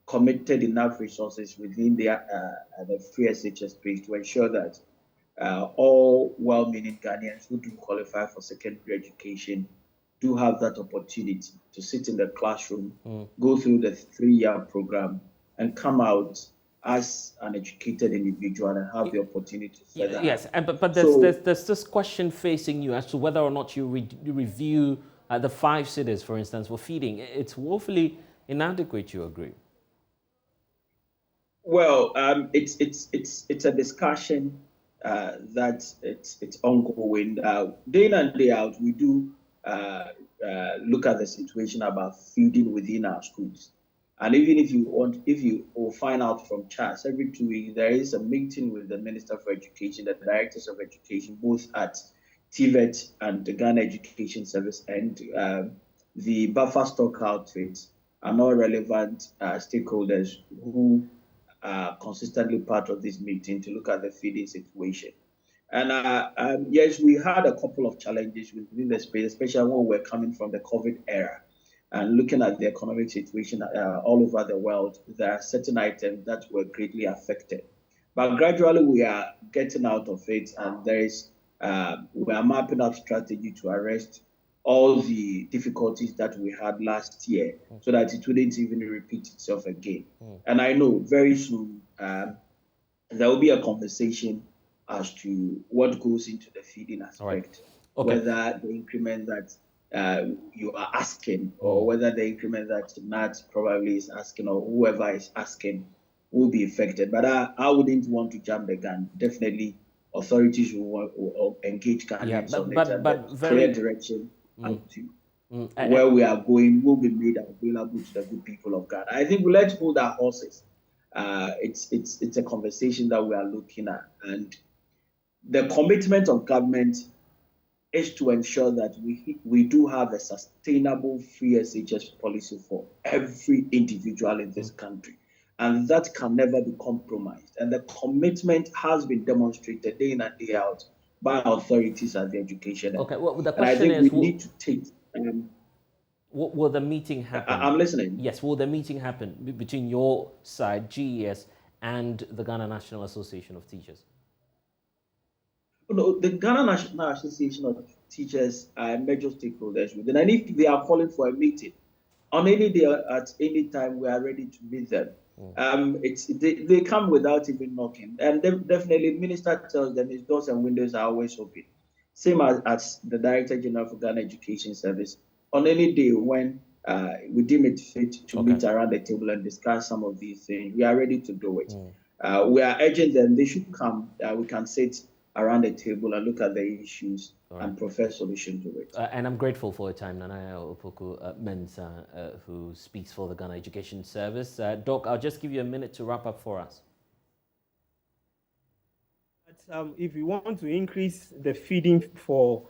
Speaker 12: committed enough resources within the free SHS space to ensure that all well-meaning Ghanaians who do qualify for secondary education do have that opportunity to sit in the classroom, go through the 3-year program, and come out as an educated individual and have the opportunity to further.
Speaker 1: Yes, but there's this question facing you as to whether or not you review the 5 cities, for instance, for feeding. It's woefully inadequate, you agree?
Speaker 12: Well, it's a discussion that it's ongoing. Day in and day out, we do look at the situation about feeding within our schools. And even if you will find out from charts, every 2 weeks there is a meeting with the Minister for Education, the Directors of Education, both at TVET and the Ghana Education Service, and the buffer stock outfits and all relevant stakeholders who are consistently part of this meeting to look at the feeding situation. And yes, we had a couple of challenges within the space, especially when we're coming from the COVID era. And looking at the economic situation all over the world, there are certain items that were greatly affected. But gradually we are getting out of it, and we are mapping out strategy to arrest all the difficulties that we had last year so that it wouldn't even repeat itself again. And I know very soon there will be a conversation as to what goes into the feeding aspect, whether the increment that you are asking, or whether the increment that Nat probably is asking, or whoever is asking, will be affected. But I wouldn't want to jump the gun. Definitely, authorities will engage Ghanaians on it, and the clear direction where we are going will be made available to the good people of Ghana. I think let's hold our horses. It's a conversation that we are looking at, and the commitment of government is to ensure that we do have a sustainable free SHS policy for every individual in this country. And that can never be compromised. And the commitment has been demonstrated day in and day out by authorities at the education.
Speaker 1: Okay, well, the
Speaker 12: and I
Speaker 1: question
Speaker 12: think
Speaker 1: is,
Speaker 12: we need to take...
Speaker 1: will the meeting happen?
Speaker 12: I'm listening.
Speaker 1: Yes, will the meeting happen between your side, GES, and the Ghana National Association of Teachers?
Speaker 12: No, the Ghana National Association of Teachers are major stakeholders within, and if they are calling for a meeting on any day at any time, we are ready to meet them. They come without even knocking, and definitely Minister tells them his doors and windows are always open. Same as the Director General for Ghana Education Service. On any day when we deem it fit to meet around the table and discuss some of these things, we are ready to do it. We are urging them; they should come. We can sit around the table and look at the issues and profess solution to it.
Speaker 1: And I'm grateful for your time, Nanaya Opoku Mensah, who speaks for the Ghana Education Service. Doc, I'll just give you a minute to wrap up for us.
Speaker 11: If we want to increase the feeding for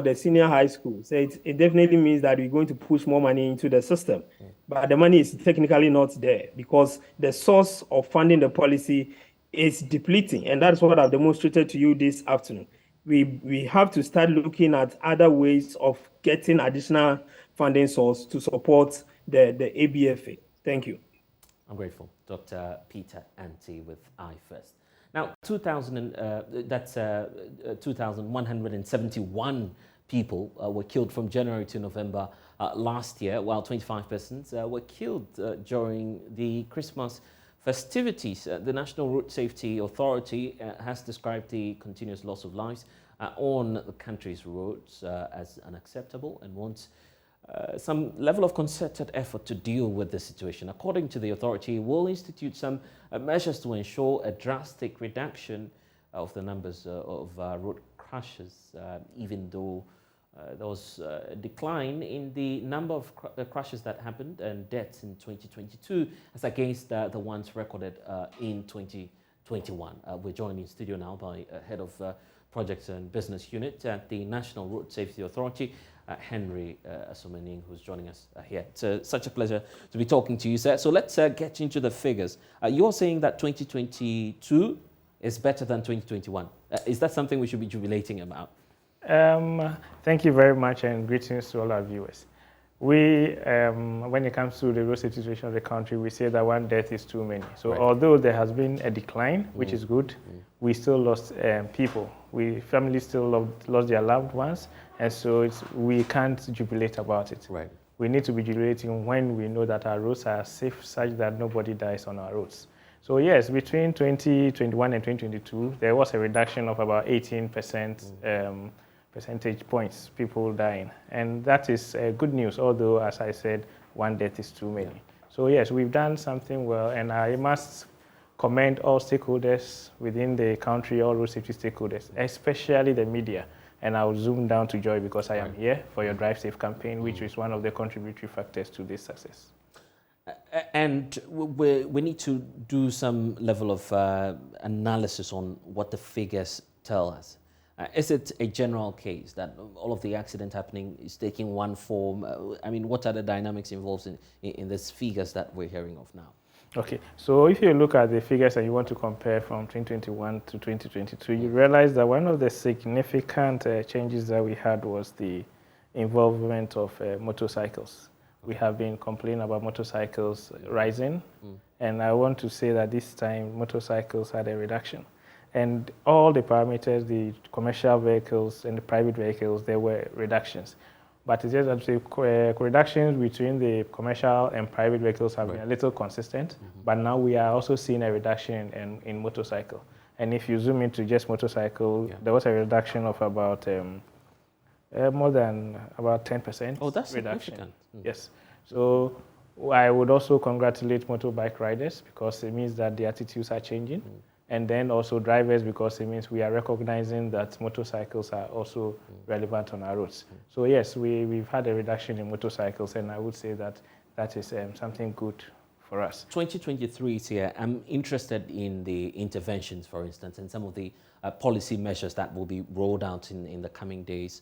Speaker 11: the senior high schools, it definitely means that we're going to push more money into the system. But the money is technically not there because the source of funding the policy is depleting, and that's what I've demonstrated to you this afternoon. We have to start looking at other ways of getting additional funding source to support the ABFA. Thank you.
Speaker 1: I'm grateful. Dr. Peter Anti with iFirst. Now, 2,171 people were killed from January to November last year, while 25 persons were killed during the Christmas festivities. The National Road Safety Authority has described the continuous loss of lives on the country's roads as unacceptable and wants some level of concerted effort to deal with the situation. According to the authority, it will institute some measures to ensure a drastic reduction of the numbers of road crashes, even though there was a decline in the number of crashes that happened and deaths in 2022 as against the ones recorded in 2021. We're joined in studio now by Head of Projects and Business Unit at the National Road Safety Authority, Henry Asomening, who's joining us here. It's such a pleasure to be talking to you, sir. So let's get into the figures. You're saying that 2022 is better than 2021. Is that something we should be jubilating about?
Speaker 13: Thank you very much, and greetings to all our viewers. We, when it comes to the road safety situation of the country, we say that one death is too many. So although there has been a decline, which is good, we still lost people. Families still lost their loved ones, and so we can't jubilate about it. We need to be jubilating when we know that our roads are safe, such that nobody dies on our roads. So yes, between 2021 and 2022, there was a reduction of about 18% percentage points, people dying. And that is good news, although, as I said, one death is too many. So yes, we've done something well, and I must commend all stakeholders within the country, all road safety stakeholders, especially the media. And I'll zoom down to Joy because I am here for your Drive Safe campaign, which is one of the contributory factors to this success.
Speaker 1: And we need to do some level of analysis on what the figures tell us. Is it a general case that all of the accident happening is taking one form? I mean, what are the dynamics involved in these figures that we're hearing of now?
Speaker 13: Okay, so if you look at the figures and you want to compare from 2021 to 2022, you realize that one of the significant changes that we had was the involvement of motorcycles. We have been complaining about motorcycles rising, and I want to say that this time motorcycles had a reduction. And all the parameters, the commercial vehicles and the private vehicles, there were reductions. But it's just that the reductions between the commercial and private vehicles have been a little consistent, but now we are also seeing a reduction in motorcycle. And if you zoom into just motorcycle, there was a reduction of about More than about 10%.
Speaker 1: Oh, that's
Speaker 13: reduction.
Speaker 1: significant.
Speaker 13: Yes. So I would also congratulate motorbike riders because it means that the attitudes are changing. And then also drivers because it means we are recognizing that motorcycles are also relevant on our roads. So yes, we've had a reduction in motorcycles, and I would say that that is something good for us.
Speaker 1: 2023 is here. I'm interested in the interventions, for instance, and some of the policy measures that will be rolled out in the coming days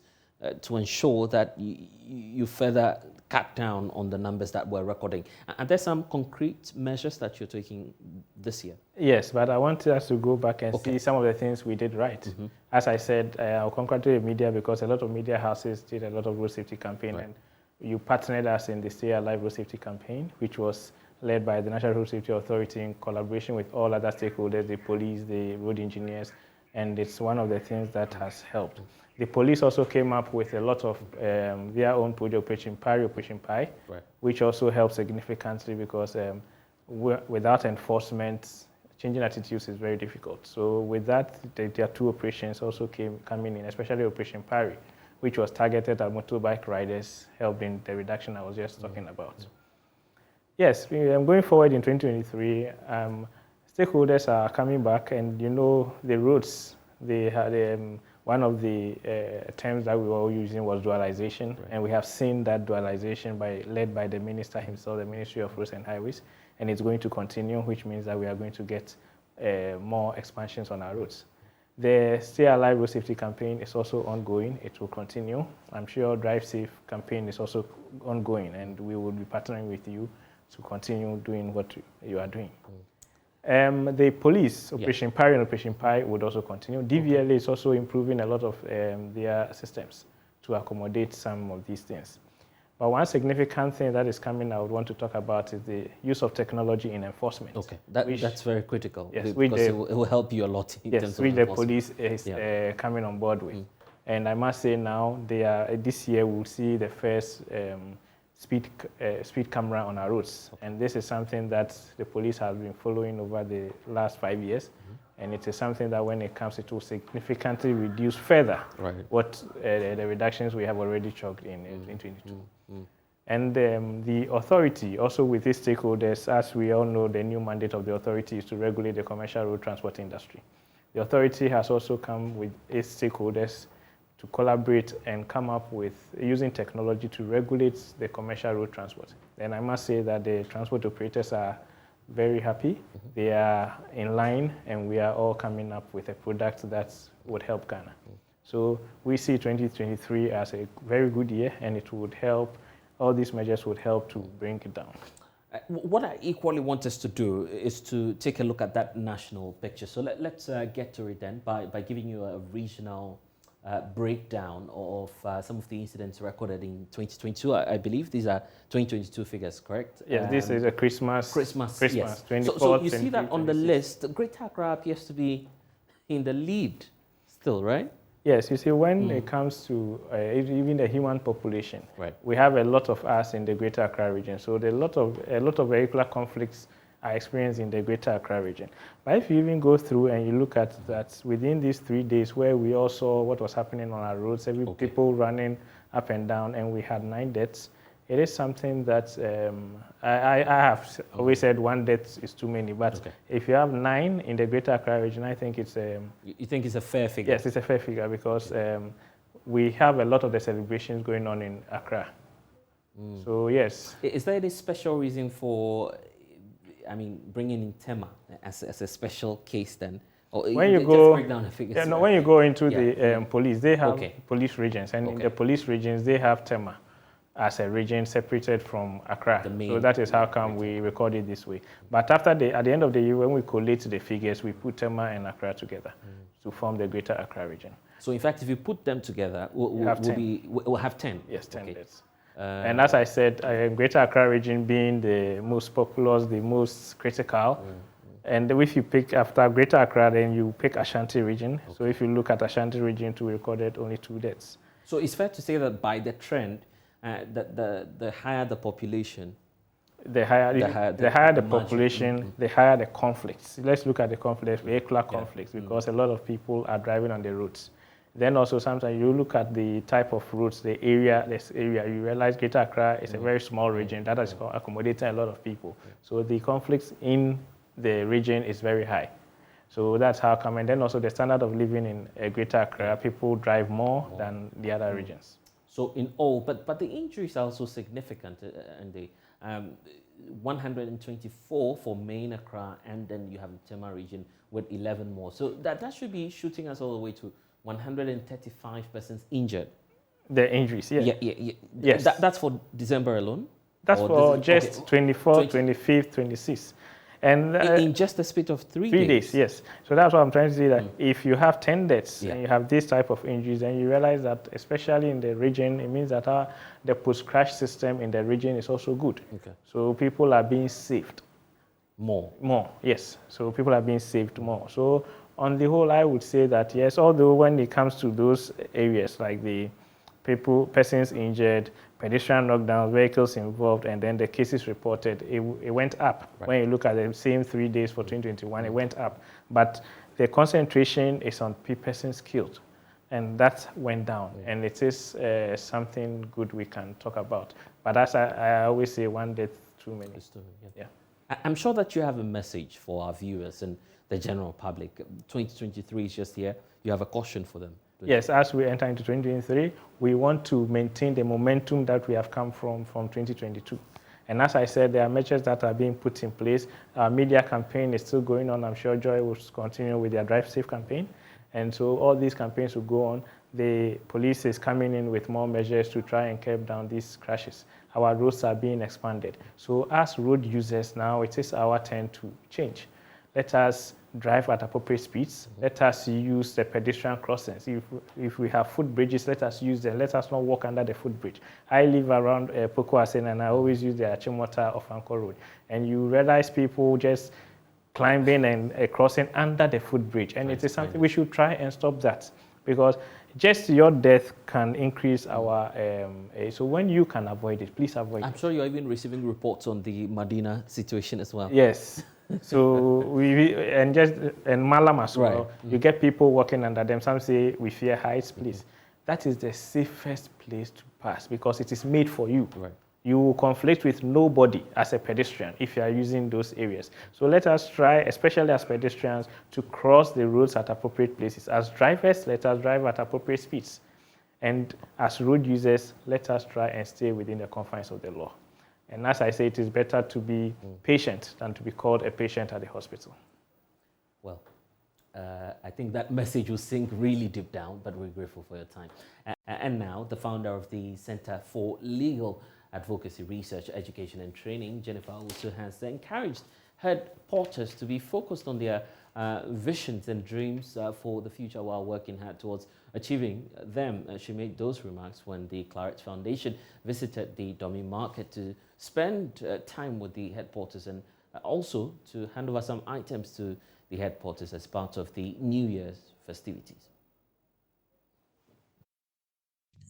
Speaker 1: to ensure that you further cut down on the numbers that we're recording. Are there some concrete measures that you're taking this year?
Speaker 13: Yes, but I want us to go back and see some of the things we did right. As I said, I'll congratulate the media because a lot of media houses did a lot of road safety campaign, and you partnered us in the Stay Alive Road Safety campaign, which was led by the National Road Safety Authority in collaboration with all other stakeholders, the police, the road engineers, and it's one of the things that has helped. The police also came up with a lot of their own project, Operation Pi, which also helped significantly because without enforcement, changing attitudes is very difficult. So with that, there are two operations also coming in, especially Operation Pi, which was targeted at motorbike riders, helped in the reduction I was just talking about. Yes, going forward in 2023, stakeholders are coming back, and you know the roads, they had one of the terms that we were all using was dualization, and we have seen that dualization led by the minister himself, the Ministry of Roads and Highways, and it's going to continue, which means that we are going to get more expansions on our roads. The Stay Alive Road Safety campaign is also ongoing. It will continue. I'm sure Drive Safe campaign is also ongoing, and we will be partnering with you to continue doing what you are doing. The police, Operation Pi and Operation Pi would also continue. DVLA is also improving a lot of their systems to accommodate some of these things. But one significant thing that is coming I would want to talk about is the use of technology in enforcement.
Speaker 1: Okay, that's very critical,
Speaker 13: yes,
Speaker 1: because it will help you a lot in terms of
Speaker 13: which the police is coming on board with. And I must say now, this year we'll see the first speed camera on our roads. And this is something that the police has been following over the last 5 years. And it is something that when it comes, it will significantly reduce further what the reductions we have already chalked in 2022. And the authority, also with its stakeholders, as we all know, the new mandate of the authority is to regulate the commercial road transport industry. The authority has also come with its stakeholders to collaborate and come up with using technology to regulate the commercial road transport. And I must say that the transport operators are very happy. They are in line, and we are all coming up with a product that would help Ghana. So we see 2023 as a very good year, and it would help, all these measures would help to bring it down.
Speaker 1: What I equally want us to do is to take a look at that national picture. So let's get to it then by giving you a regional breakdown of some of the incidents recorded in 2022. I believe these are 2022 figures, correct?
Speaker 13: Yes, this is a Christmas,
Speaker 1: yes.
Speaker 13: 24th,
Speaker 1: so you see that on the list, Greater Accra appears to be in the lead still, right?
Speaker 13: Yes, you see, when it comes to even the human population, we have a lot of us in the Greater Accra region. So there are a lot of vehicular conflicts are experienced in the Greater Accra region. But if you even go through and you look at that within these 3 days where we all saw what was happening on our roads, people running up and down, and we had 9 deaths, it is something that I have always said 1 death is too many. But if you have 9 in the Greater Accra region, I think it's
Speaker 1: you think it's a fair figure?
Speaker 13: Yes, it's a fair figure because we have a lot of the celebrations going on in Accra. So yes.
Speaker 1: Is there any special reason for, bringing in Tema as a special case then? Or
Speaker 13: when you go,
Speaker 1: break down the figures,
Speaker 13: when you go into the police, they have police regions, and in the police regions they have Tema as a region separated from Accra. So that is how come we record it this way. But at the end of the year, when we collate the figures, we put Tema and Accra together to form the Greater Accra region.
Speaker 1: So in fact, if you put them together, we'll have 10.
Speaker 13: Yes, 10 deaths. And as I said, Greater Accra region being the most populous, the most critical. And if you pick after Greater Accra, then you pick Ashanti region. So if you look at Ashanti region, we recorded only 2 deaths.
Speaker 1: So it's fair to say that by the trend, the higher the population,
Speaker 13: the higher the population, the higher the conflicts. Let's look at the conflicts, vehicular conflicts, because a lot of people are driving on the roads. Then also sometimes you look at the type of routes, the area, you realize Greater Accra is a very small region that is accommodating a lot of people. So the conflicts in the region is very high. So that's how come. And then also the standard of living in Greater Accra, people drive more than the other regions.
Speaker 1: So in all, but the injuries are also significant, and the 124 for main Accra, and then you have the Tema region with 11 more. So that should be shooting us all the way to 135 persons injured.
Speaker 13: The injuries, yeah.
Speaker 1: Yeah.
Speaker 13: Yes.
Speaker 1: That's for December alone?
Speaker 13: That's for just 24th, 25th, 26th. And
Speaker 1: in just a split of 3 days?
Speaker 13: 3 days, yes. So that's what I'm trying to say, that if you have 10 deaths and you have this type of injuries, then you realize that, especially in the region, it means that the post-crash system in the region is also good. Okay. So people are being saved. More, yes. So people are being saved more. So on the whole, I would say that, yes, although when it comes to those areas, like the persons injured, pedestrian knockdowns, vehicles involved, and then the cases reported, it went up. Right. When you look at the same 3 days for 2021, it went up. But the concentration is on persons killed, and that went down. And it is something good we can talk about. But as I always say, one death too many. Yeah.
Speaker 1: I'm sure that you have a message for our viewers and the general public. 2023 is just here. You have a caution for them.
Speaker 13: Yes, as we enter into 2023, we want to maintain the momentum that we have come from 2022. And as I said, there are measures that are being put in place. Our media campaign is still going on. I'm sure Joy will continue with their Drive Safe campaign. And so all these campaigns will go on. The police is coming in with more measures to try and curb down these crashes. Our roads are being expanded. So as road users now, it is our turn to change. Let us drive at appropriate speeds. Let us use the pedestrian crossings. If we have footbridges, let us use them. Let us not walk under the footbridge. I live around Pokuasen, and I always use the Achimota of Anchor Road. And you realize people just climbing and crossing under the footbridge. And it is something we should try and stop that, because just your death can increase our, so when you can avoid it, please avoid it.
Speaker 1: I'm sure you're even receiving reports on the Medina situation as well.
Speaker 13: Yes. So and Malam as well, you get people walking under them. Some say we fear heights, please. That is the safest place to pass, because it is made for you. Right. You will conflict with nobody as a pedestrian if you are using those areas. So let us try, especially as pedestrians, to cross the roads at appropriate places. As drivers, let us drive at appropriate speeds. And as road users, let us try and stay within the confines of the law. And as I say, it is better to be patient than to be called a patient at the hospital.
Speaker 1: Well, I think that message will sink really deep down, but we're grateful for your time. And now, the founder of the Center for Legal Advocacy Research, Education and Training, Jennifer, also has encouraged head porters to be focused on their visions and dreams for the future while working hard towards achieving them. She made those remarks when the Claret Foundation visited the dummy market to spend time with the head porters and also to hand over some items to the head porters as part of the New Year's festivities.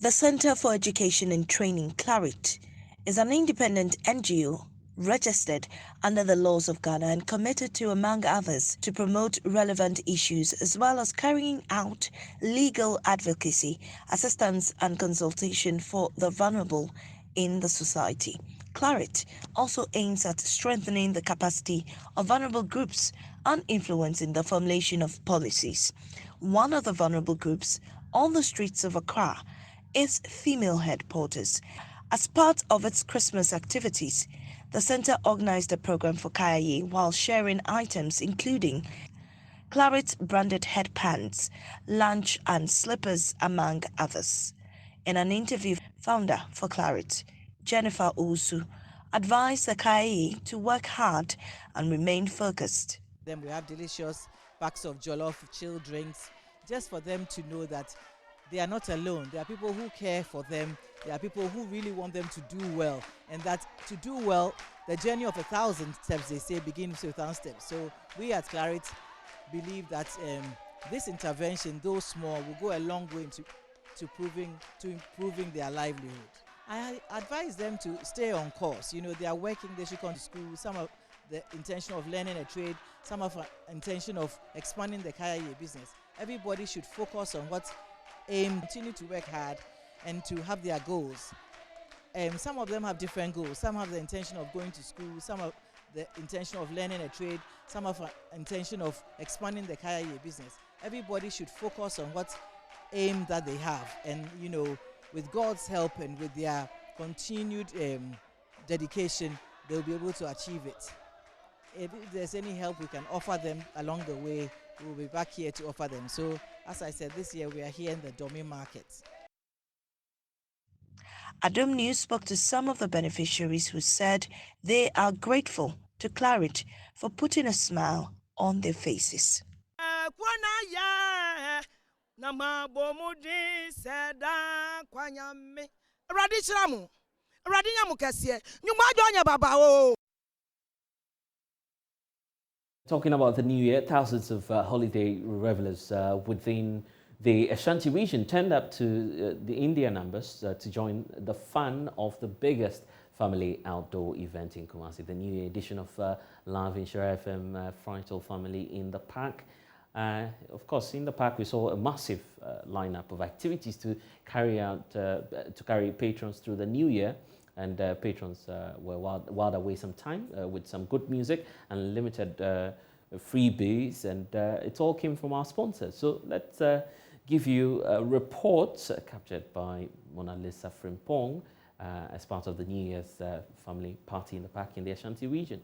Speaker 14: The Center for Education and Training, Claret, is an independent NGO registered under the laws of Ghana and committed to, among others, to promote relevant issues as well as carrying out legal advocacy, assistance and consultation for the vulnerable in the society. Claret also aims at strengthening the capacity of vulnerable groups and influencing the formulation of policies. One of the vulnerable groups on the streets of Accra is female head porters. As part of its Christmas activities, the center organized a program for Kayaye while sharing items including Claret branded headbands, lunch and slippers, among others. In an interview, founder for Claret, Jennifer Owusu, advised the Kayaye to work hard and remain focused.
Speaker 15: Then we have delicious packs of jollof, chilled drinks, just for them to know that they are not alone. There are people who care for them. There are people who really want them to do well. And that to do well, the journey of 1,000 steps, they say, begins with 1,000 steps. So we at Claret believe that this intervention, though small, will go a long way to improving their livelihood. I advise them to stay on course. You know, they are working, they should come to school. Some have the intention of learning a trade, some have an intention of expanding the Kayaye business. Everybody should focus on what aim, continue to work hard and to have their goals. Some of them have different goals. Some have the intention of going to school, some have the intention of learning a trade, some have the intention of expanding the kaya business. Everybody should focus on what aim that they have, and with God's help and with their continued dedication, they'll be able to achieve it. If there's any help we can offer them along the way, we'll be back here to offer them. So, as I said, this year we are here in the Domi market.
Speaker 14: JoyNews spoke to some of the beneficiaries who said they are grateful to Claret for putting a smile on their faces.
Speaker 1: Talking about the new year, thousands of holiday revelers within the Ashanti region turned up to the India numbers to join the fun of the biggest family outdoor event in Kumasi, the new year edition of Live in Share FM Frital Family in the Park. Of course, in the park we saw a massive lineup of activities to carry patrons through the new year, and patrons were whiled away some time with some good music and limited freebies, and it all came from our sponsors. So let's give you reports captured by Mona Lisa Frimpong as part of the New Year's family party in the park in the Ashanti region.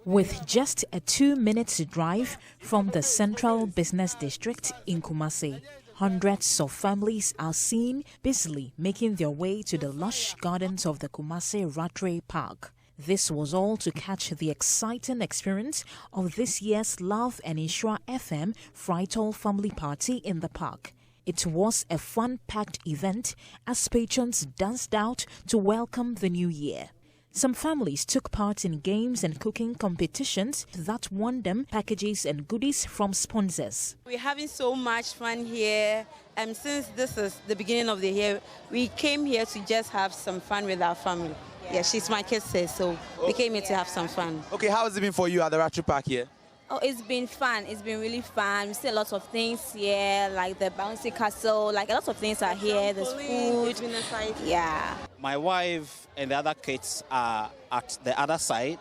Speaker 16: With just a 2-minute drive from the central business district in Kumasi, hundreds of families are seen busily making their way to the lush gardens of the Kumasi Rattray Park. This was all to catch the exciting experience of this year's Love and Insure FM Frital Family Party in the park. It was a fun-packed event as patrons danced out to welcome the new year. Some families took part in games and cooking competitions that won them packages and goodies from sponsors.
Speaker 17: We're having so much fun here. Since this is the beginning of the year, we came here to just have some fun with our family. Yeah, she's my kid, so we came here to have some fun.
Speaker 18: Okay, how has it been for you at the Rattray Park here?
Speaker 17: Oh, it's been fun. It's been really fun. We see a lot of things here, like the bouncy castle, like a lot of things are here. There's food. Yeah.
Speaker 19: My wife and the other kids are at the other side.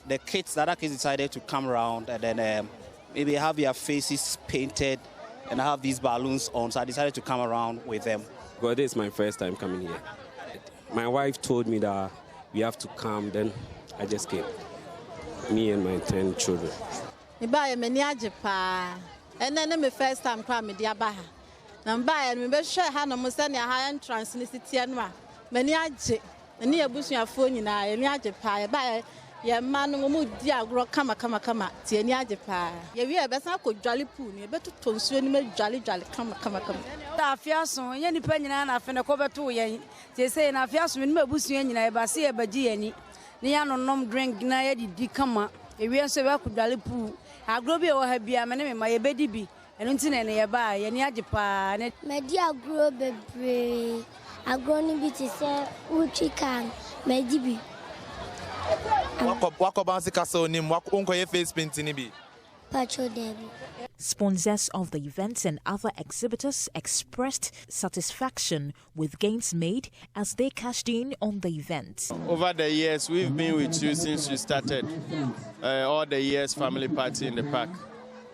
Speaker 19: The other kids decided to come around and then maybe have their faces painted and have these balloons on. So I decided to come around with them.
Speaker 20: Well, this is my first time coming here. My wife told me that we have to come, then I just came. Me and my 10 children.
Speaker 21: And then my first time coming to Abaha. And by and we share how no send a high entrance in the city and many aje. And near bush your phone in I and Yaja by your man who moved dear grow come, Tianya pie. We have best I could jolly poon, you better to swim me jolly come.
Speaker 22: The Fiason, any penny and I find a cover 2 years. They say, and I Fiason in my bush and I see a baji. Niano nom drink na di kama ewie so we akudale pu agro bi o ha bia me ne my ebedi bi eno ntine ne ye ba ye ne age pa ne
Speaker 23: me di agro bebre agro ni bi ti se uchi kan me di bi
Speaker 18: wako bouncy castle ni wako unko ye face paint ni bi
Speaker 23: pacho debi.
Speaker 16: Sponsors of the events and other exhibitors expressed satisfaction with gains made as they cashed in on the event.
Speaker 24: Over the years, we've been with you since you started all the years family party in the park.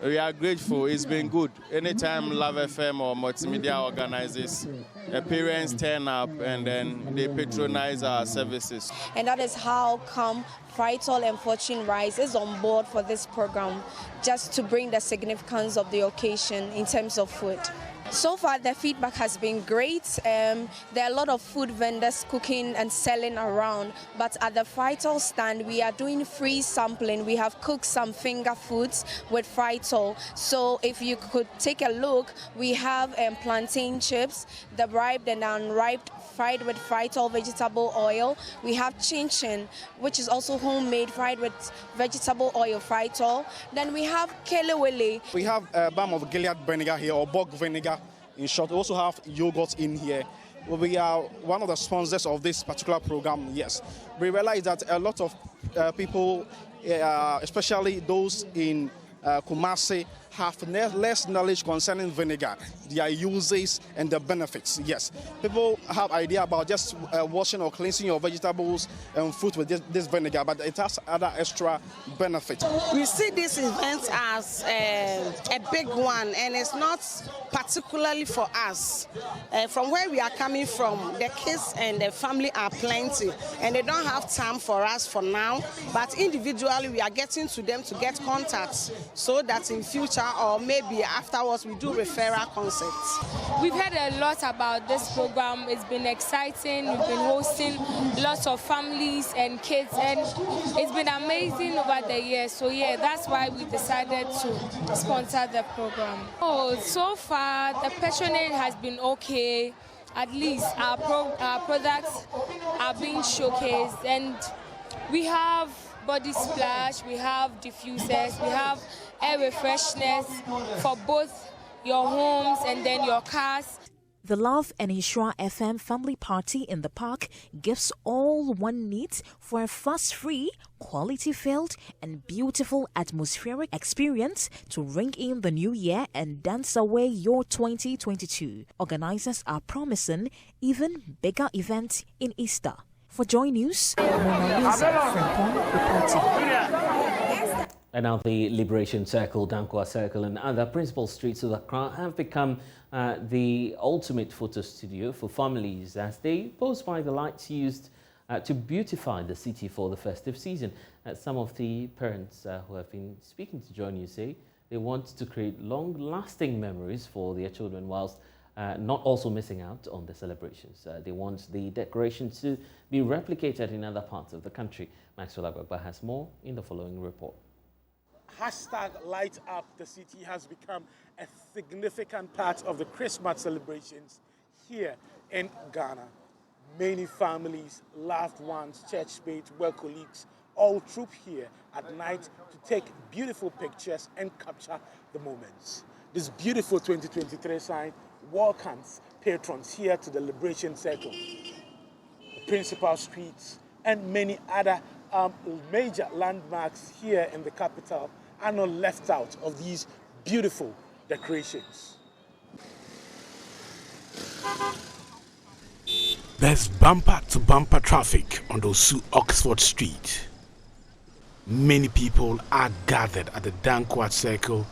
Speaker 24: We are grateful. It's been good. Anytime Love FM or Multimedia organizes, the parents turn up and then they patronize our services.
Speaker 25: And that is how come Frital and Fortune Rise is on board for this program, just to bring the significance of the occasion in terms of food. So far, the feedback has been great. There are a lot of food vendors cooking and selling around, but at the Frital stand, we are doing free sampling. We have cooked some finger foods with Frital. So if you could take a look, we have plantain chips, the ripe and unripe fried with Frital vegetable oil. We have chin chin, which is also homemade, fried with vegetable oil Frital. Then we have kelewele.
Speaker 26: We have a balm of Gilead vinegar here, or bog vinegar. In short, we also have yogurt in here. We are one of the sponsors of this particular program, yes. We realize that a lot of people, especially those in Kumasi, have less knowledge concerning vinegar, their uses and the benefits. Yes, people have idea about just washing or cleansing your vegetables and fruit with this vinegar, but it has other extra benefits.
Speaker 2: We see this event as a big one, and it's not particularly for us. From where we are coming from, the kids and the family are plenty, and they don't have time for us for now, but individually we are getting to them to get contacts so that in future or maybe afterwards we do referral concepts.
Speaker 3: We've heard a lot about this program. It's been exciting. We've been hosting lots of families and kids, and it's been amazing over the years. So yeah, that's why we decided to sponsor the program. Oh, so far the patronage has been okay. At least our products are being showcased, and we have body splash, we have diffusers, we have air refreshness for both your homes and then your cars.
Speaker 16: The Love and Ishra FM family party in the park gives all one needs for a fuss-free, quality-filled and beautiful atmospheric experience to ring in the new year and dance away your 2022. Organizers are promising even bigger events in Easter. For Joy News, Mona Lisa reporting.
Speaker 1: And now the Liberation Circle, Dankwa Circle and other principal streets of Accra have become the ultimate photo studio for families as they pose by the lights used to beautify the city for the festive season. Some of the parents who have been speaking to Joy News say they want to create long-lasting memories for their children whilst not also missing out on the celebrations. They want the decoration to be replicated in other parts of the country. Maxwell Agbagba has more in the following report.
Speaker 4: Hashtag Light Up the City has become a significant part of the Christmas celebrations here in Ghana. Many families, loved ones, churchmates, work colleagues all troop here at night to take beautiful pictures and capture the moments. This beautiful 2023 sign welcomes patrons here to the Liberation Circle, the principal streets, and many other major landmarks here in the capital are not left out of these beautiful decorations.
Speaker 6: There's bumper-to-bumper traffic on Osu Oxford Street. Many people are gathered at the Dankwa Circle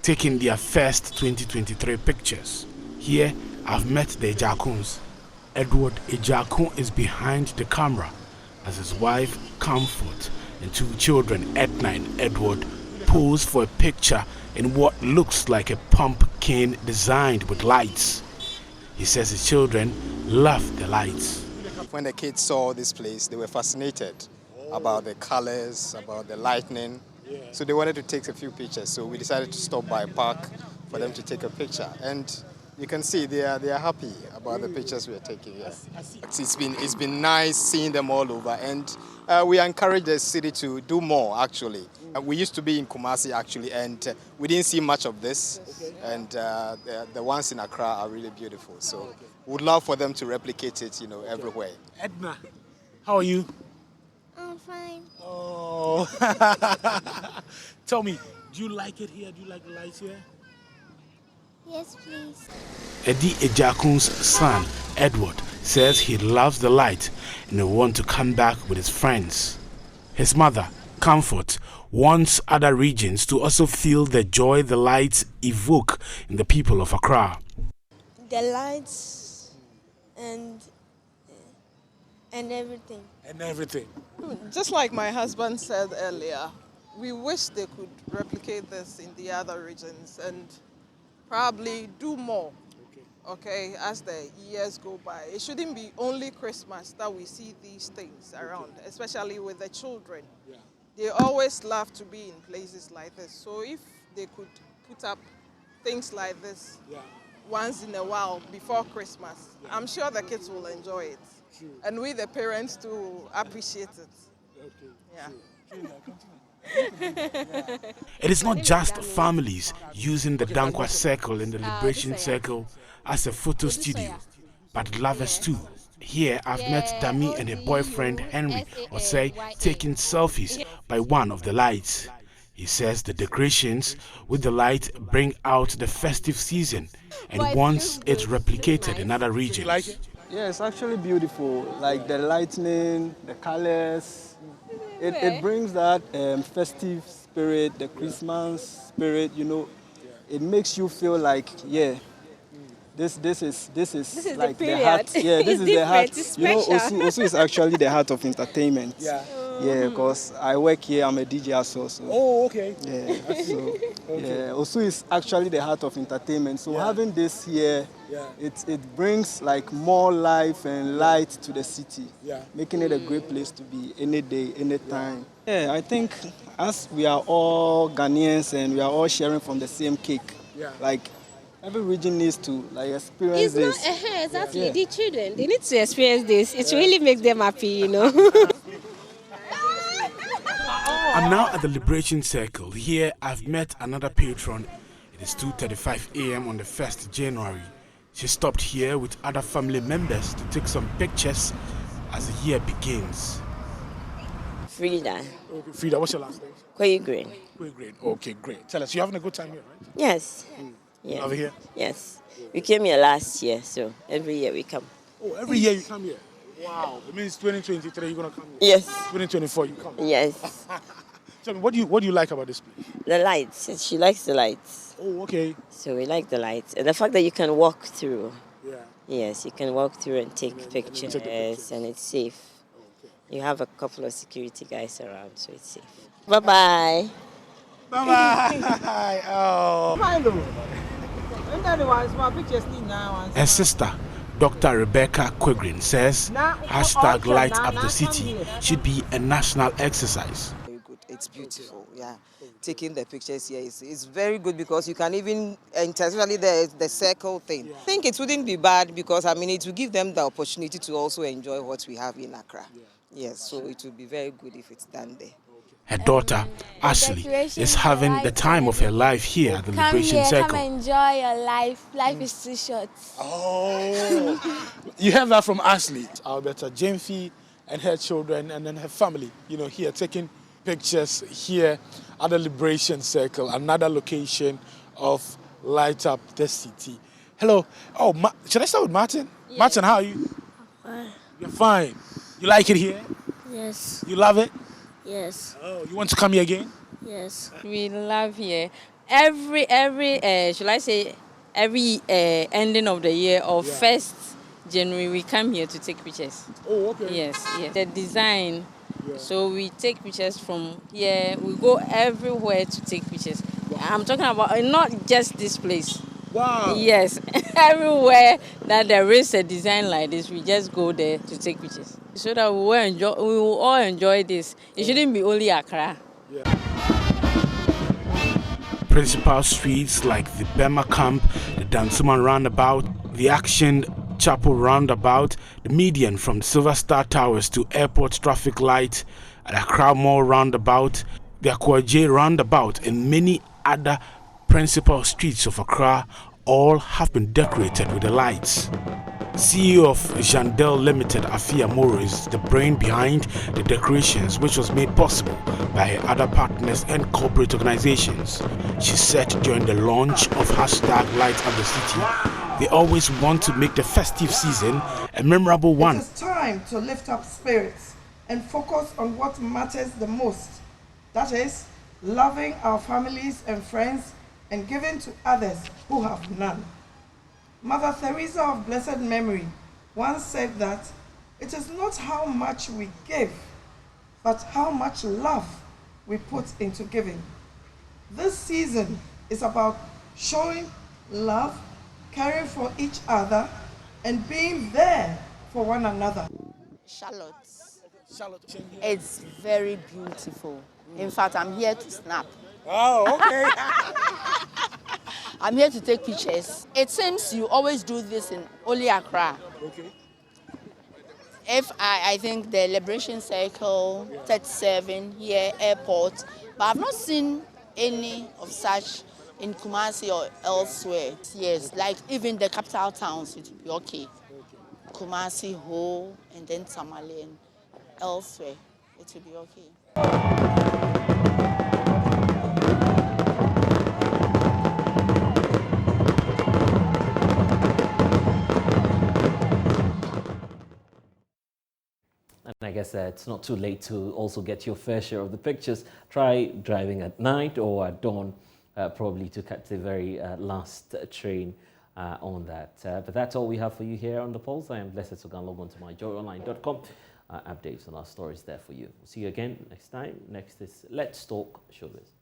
Speaker 6: taking their first 2023 pictures. Here, I've met the Ejakuns. Edward Ejakun is behind the camera as his wife, Comfort, and two children, Edna and Edward, pose for a picture in what looks like a pumpkin designed with lights. He says his children love the lights.
Speaker 7: When the kids saw this place, they were fascinated about the colors, about the lightning. So they wanted to take a few pictures. So we decided to stop by a park for them to take a picture. And you can see they are happy about the pictures we are taking here. It's been nice seeing them all over, and we encourage the city to do more. Actually, we used to be in Kumasi actually, and we didn't see much of this. And the ones in Accra are really beautiful. So we would love for them to replicate it, everywhere.
Speaker 4: Edna, how are you?
Speaker 23: I'm fine.
Speaker 4: Oh, tell me, do you like it here? Do you like the lights here?
Speaker 23: Yes, please.
Speaker 6: Eddie Ejakun's son, Edward, says he loves the light and will want to come back with his friends. His mother, Comfort, wants other regions to also feel the joy the lights evoke in the people of Accra.
Speaker 8: The lights and everything.
Speaker 4: And everything.
Speaker 27: Just like my husband said earlier, we wish they could replicate this in the other regions and probably do more, okay, as the years go by. It shouldn't be only Christmas that we see these things around, especially with the children. Yeah. They always love to be in places like this. So if they could put up things like this once in a while before Christmas, I'm sure the kids will enjoy it. True. And we, the parents, to appreciate it.
Speaker 4: Okay.
Speaker 27: Yeah.
Speaker 6: It is not just families using the Dankwa Circle and the Liberation Circle as a photo studio, but lovers too. Here I've met Dami and her boyfriend Henry Osei taking selfies by one of the lights. He says the decorations with the light bring out the festive season and wants it replicated in other regions.
Speaker 26: You like it?
Speaker 5: Yeah, it's actually beautiful. Like the lightning, the colors. It brings that festive spirit, the Christmas spirit, you know. It makes you feel like, yeah, this is like the heart. Yeah, this is the heart. You know, Osu is actually the heart of entertainment.
Speaker 26: Yeah.
Speaker 5: Yeah, because I work here, I'm a DJ also.
Speaker 26: Oh, okay.
Speaker 5: Yeah, so yeah, Osu is actually the heart of entertainment. So having this here, it brings like more life and light to the city, making it a great place to be any day, any time. Yeah, I think as we are all Ghanaians and we are all sharing from the same cake, like every region needs to like experience this.
Speaker 9: Exactly.
Speaker 5: Yeah.
Speaker 9: The children, they need to experience this. It really makes them happy, you know.
Speaker 6: I'm now at the Liberation Circle. Here I've met another patron. It is 2:35 a.m. on the 1st January. She stopped here with other family members to take some pictures as the year begins.
Speaker 9: Frida.
Speaker 26: Okay, Frida, what's your last name?
Speaker 9: Quay Green.
Speaker 26: Quay Green. Okay, great. Tell us, you're having a good time here, right?
Speaker 9: Yes.
Speaker 26: Yeah. Over here?
Speaker 9: Yes. We came here last year, so every year we come.
Speaker 26: Oh, every year you come here? Wow. It means 2023 you're going to come here?
Speaker 9: Yes.
Speaker 26: 2024 you come here?
Speaker 9: Yes.
Speaker 26: Tell me, what do you like about this place?
Speaker 9: The lights. She likes the lights.
Speaker 26: Oh, okay.
Speaker 9: So we like the lights. And the fact that you can walk through.
Speaker 26: Yeah.
Speaker 9: Yes, you can walk through and take pictures, and it's safe. You have a couple of security guys around, so it's safe. Bye-bye.
Speaker 26: Bye-bye. Oh. Her sister, Dr. Rebecca Quigrin, says hashtag Light Up the City should be a national exercise.
Speaker 10: Very good. It's beautiful, yeah. Taking the pictures here is very good because you can even, especially the circle thing. I think it wouldn't be bad because, I mean, it will give them the opportunity to also enjoy what we have in Accra. Yes, so it would be very good if it's done there.
Speaker 6: Her daughter, Ashley, is having the time of her life here at the Liberation Circle.
Speaker 23: Come enjoy your life. Life is too short.
Speaker 26: Oh, you heard that from Ashley. Alberta Jamfi and her children and then her family, here taking pictures here at the Liberation Circle, another location of Light Up the City. Hello. Oh, should I start with Martin? Yes. Martin, how are you?
Speaker 23: Fine.
Speaker 26: You're fine. You like it here?
Speaker 23: Yes.
Speaker 26: You love it?
Speaker 23: Yes.
Speaker 26: Oh, you want to come here again?
Speaker 23: Yes.
Speaker 11: We love here. Every shall I say, every ending of the year or 1st January, we come here to take pictures.
Speaker 26: Oh, okay.
Speaker 11: Yes. The design. Yeah. So we take pictures from here. We go everywhere to take pictures. I'm talking about not just this place.
Speaker 26: Wow.
Speaker 11: Yes. Everywhere that there is a design like this, we just go there to take pictures. So that we will all enjoy this. It shouldn't be only Accra.
Speaker 26: Yeah.
Speaker 6: Principal streets like the Bema Camp, the Dansuman Roundabout, the Action Chapel Roundabout, the median from Silver Star Towers to Airport Traffic Light, the Accra Mall Roundabout, the Akwaje Roundabout, and many other principal streets of Accra all have been decorated with the lights. CEO of Jandel Limited, Afia Moro, is the brain behind the decorations, which was made possible by her other partners and corporate organizations. She said during the launch of hashtag Light Up the City, they always want to make the festive season a memorable one.
Speaker 12: It is time to lift up spirits and focus on what matters the most. That is, loving our families and friends and giving to others who have none. Mother Teresa of blessed memory once said that it is not how much we give, but how much love we put into giving. This season is about showing love, caring for each other, and being there for one another.
Speaker 13: Charlotte. It's very beautiful. In fact, I'm here to snap.
Speaker 26: Oh, okay.
Speaker 13: I'm here to take pictures. It seems you always do this in only Accra.
Speaker 26: Okay.
Speaker 13: If I think the Liberation Circle, 37 here, airport, but I've not seen any of such in Kumasi or elsewhere. Yes, like even the capital towns, it will be okay. Kumasi, Ho, and then Tamale and elsewhere, it will be okay.
Speaker 1: guess it's not too late to also get your fair share of the pictures. Try driving at night or at dawn, probably to catch the very last train on that. But that's all we have for you here on The Pulse. I am Blessed Sogah. Log on to myjoyonline.com. Updates on our stories there for you. See you again next time. Next is Let's Talk Showbiz.